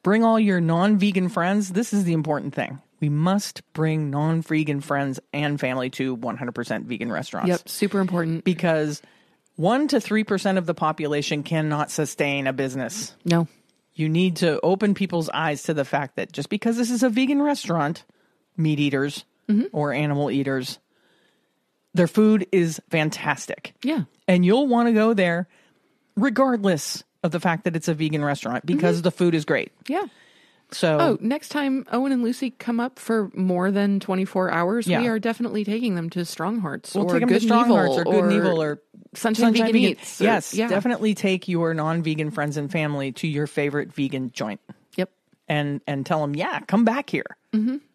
[SPEAKER 1] Bring all your non-vegan friends. This is the important thing. We must bring non-vegan friends and family to 100% vegan restaurants.
[SPEAKER 2] Yep, super important.
[SPEAKER 1] Because 1 to 3% of the population cannot sustain a business.
[SPEAKER 2] No.
[SPEAKER 1] You need to open people's eyes to the fact that just because this is a vegan restaurant, meat eaters or animal eaters, their food is fantastic.
[SPEAKER 2] Yeah.
[SPEAKER 1] And you'll want to go there regardless of the fact that it's a vegan restaurant, because the food is great.
[SPEAKER 2] Yeah.
[SPEAKER 1] So,
[SPEAKER 2] next time Owen and Lucy come up for more than 24 hours, we are definitely taking them to Stronghearts.
[SPEAKER 1] We'll
[SPEAKER 2] or
[SPEAKER 1] take them
[SPEAKER 2] Good
[SPEAKER 1] to Stronghearts or Good and
[SPEAKER 2] Evil
[SPEAKER 1] Evil or
[SPEAKER 2] Sunshine Vegan Eats.
[SPEAKER 1] Yes, definitely take your non-vegan friends and family to your favorite vegan joint.
[SPEAKER 2] Yep.
[SPEAKER 1] And tell them, come back here,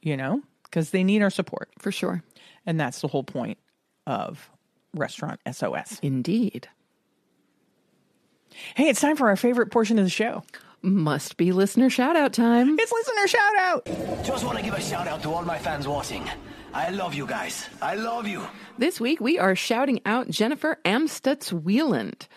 [SPEAKER 1] you know, because they need our support.
[SPEAKER 2] For sure.
[SPEAKER 1] And that's the whole point of Restaurant SOS.
[SPEAKER 2] Indeed.
[SPEAKER 1] Hey, it's time for our favorite portion of the show.
[SPEAKER 2] Must be listener shout out time.
[SPEAKER 1] It's listener shout out.
[SPEAKER 3] Just want to give a shout out to all my fans watching. I love you guys. I love you.
[SPEAKER 2] This week we are shouting out Jennifer Amstutz Wieland.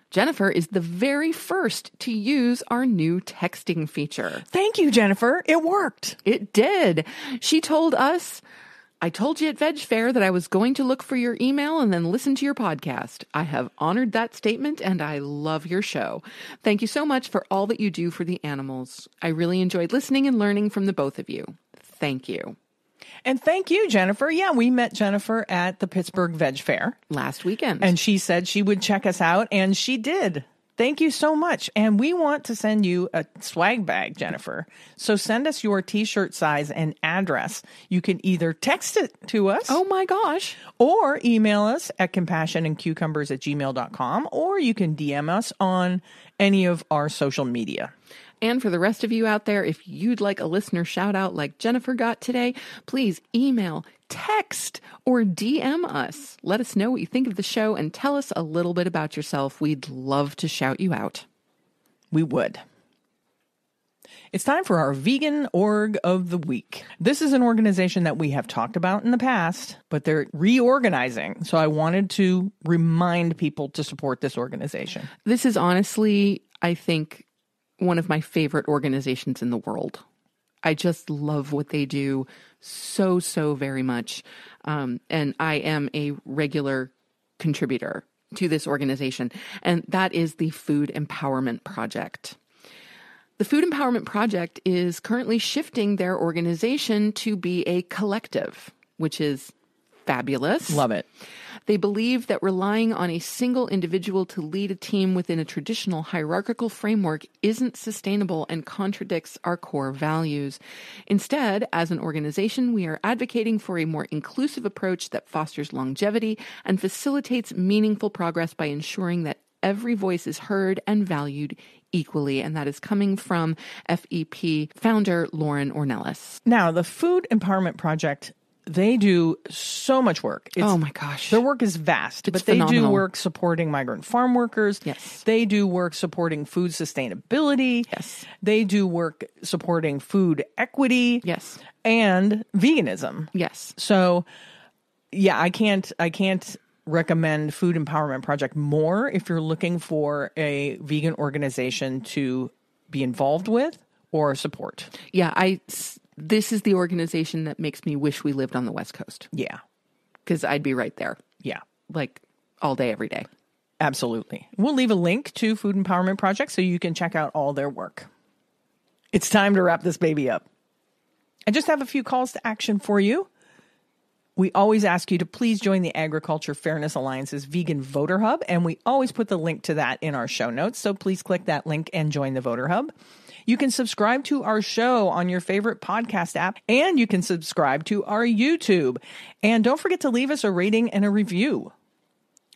[SPEAKER 2] Jennifer is the very first to use our new texting feature.
[SPEAKER 1] Thank you, Jennifer. It worked.
[SPEAKER 2] It did. She told us, I told you at Veg Fair that I was going to look for your email and then listen to your podcast. I have honored that statement and I love your show. Thank you so much for all that you do for the animals. I really enjoyed listening and learning from the both of you. Thank you.
[SPEAKER 1] And thank you, Jennifer. Yeah, we met Jennifer at the Pittsburgh Veg Fair
[SPEAKER 2] Last weekend.
[SPEAKER 1] and she said she would check us out, and she did. Thank you so much. And we want to send you a swag bag, Jennifer. So send us your t-shirt size and address. You can either text it to us.
[SPEAKER 2] Oh my gosh.
[SPEAKER 1] Or email us at compassionandcucumbers@gmail.com, or you can DM us on any of our social media.
[SPEAKER 2] And for the rest of you out there, if you'd like a listener shout out like Jennifer got today, please email, text, or DM us. Let us know what you think of the show and tell us a little bit about yourself. We'd love to shout you out.
[SPEAKER 1] We would. It's time for our Vegan Org of the Week. This is an organization that we have talked about in the past, but they're reorganizing. So I wanted to remind people to support this organization.
[SPEAKER 2] This is honestly, I think, one of my favorite organizations in the world. I just love what they do so very much. And I am a regular contributor to this organization, and that is the Food Empowerment Project. The Food Empowerment Project is currently shifting their organization to be a collective, which is fabulous.
[SPEAKER 1] Love it.
[SPEAKER 2] They believe that relying on a single individual to lead a team within a traditional hierarchical framework isn't sustainable and contradicts our core values. Instead, as an organization, we are advocating for a more inclusive approach that fosters longevity and facilitates meaningful progress by ensuring that every voice is heard and valued equally. And that is coming from FEP founder Lauren Ornelas.
[SPEAKER 1] Now, the Food Empowerment Project, they do so much work.
[SPEAKER 2] Oh my gosh.
[SPEAKER 1] Their work is vast, but
[SPEAKER 2] phenomenal.
[SPEAKER 1] They do work supporting migrant farm workers.
[SPEAKER 2] Yes.
[SPEAKER 1] They do work supporting food sustainability.
[SPEAKER 2] Yes.
[SPEAKER 1] They do work supporting food equity.
[SPEAKER 2] Yes.
[SPEAKER 1] And veganism.
[SPEAKER 2] Yes.
[SPEAKER 1] So, yeah, I can't recommend Food Empowerment Project more if you're looking for a vegan organization to be involved with or support.
[SPEAKER 2] Yeah, this is the organization that makes me wish we lived on the West Coast.
[SPEAKER 1] Yeah.
[SPEAKER 2] Because I'd be right there.
[SPEAKER 1] Yeah.
[SPEAKER 2] Like all day, every day.
[SPEAKER 1] Absolutely. We'll leave a link to Food Empowerment Project so you can check out all their work. It's time to wrap this baby up. I just have a few calls to action for you. We always ask you to please join the Agriculture Fairness Alliance's Vegan Voter Hub, and we always put the link to that in our show notes, so please click that link and join the Voter Hub. You can subscribe to our show on your favorite podcast app, and you can subscribe to our YouTube. And don't forget to leave us a rating and a review.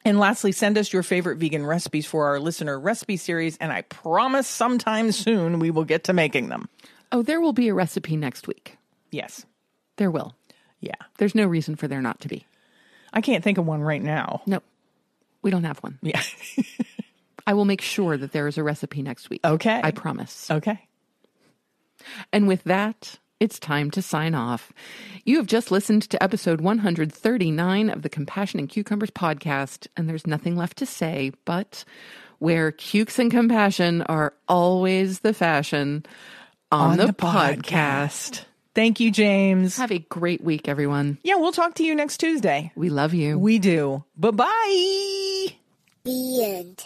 [SPEAKER 1] And lastly, send us your favorite vegan recipes for our listener recipe series, and I promise sometime soon we will get to making them.
[SPEAKER 2] Oh, there will be a recipe next week.
[SPEAKER 1] Yes.
[SPEAKER 2] There will.
[SPEAKER 1] Yeah.
[SPEAKER 2] There's no reason for there not to be.
[SPEAKER 1] I can't think of one right now.
[SPEAKER 2] No, we don't have one.
[SPEAKER 1] Yeah.
[SPEAKER 2] I will make sure that there is a recipe next week.
[SPEAKER 1] Okay.
[SPEAKER 2] I promise.
[SPEAKER 1] Okay.
[SPEAKER 2] And with that, it's time to sign off. You have just listened to episode 139 of the Compassion and Cucumbers podcast, and there's nothing left to say but where cukes and compassion are always the fashion on the podcast.
[SPEAKER 1] Thank you, James.
[SPEAKER 2] Have a great week, everyone.
[SPEAKER 1] Yeah, we'll talk to you next Tuesday.
[SPEAKER 2] We love you.
[SPEAKER 1] We do. Bye-bye.
[SPEAKER 4] The end.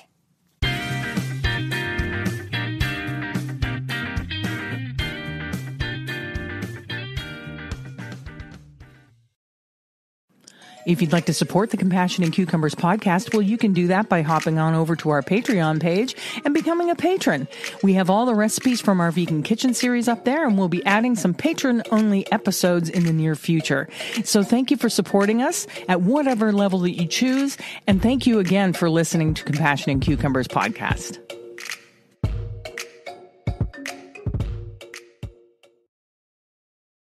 [SPEAKER 1] If you'd like to support the Compassion and Cucumbers podcast, well, you can do that by hopping on over to our Patreon page and becoming a patron. We have all the recipes from our Vegan Kitchen series up there, and we'll be adding some patron-only episodes in the near future. So thank you for supporting us at whatever level that you choose, and thank you again for listening to Compassion and Cucumbers podcast.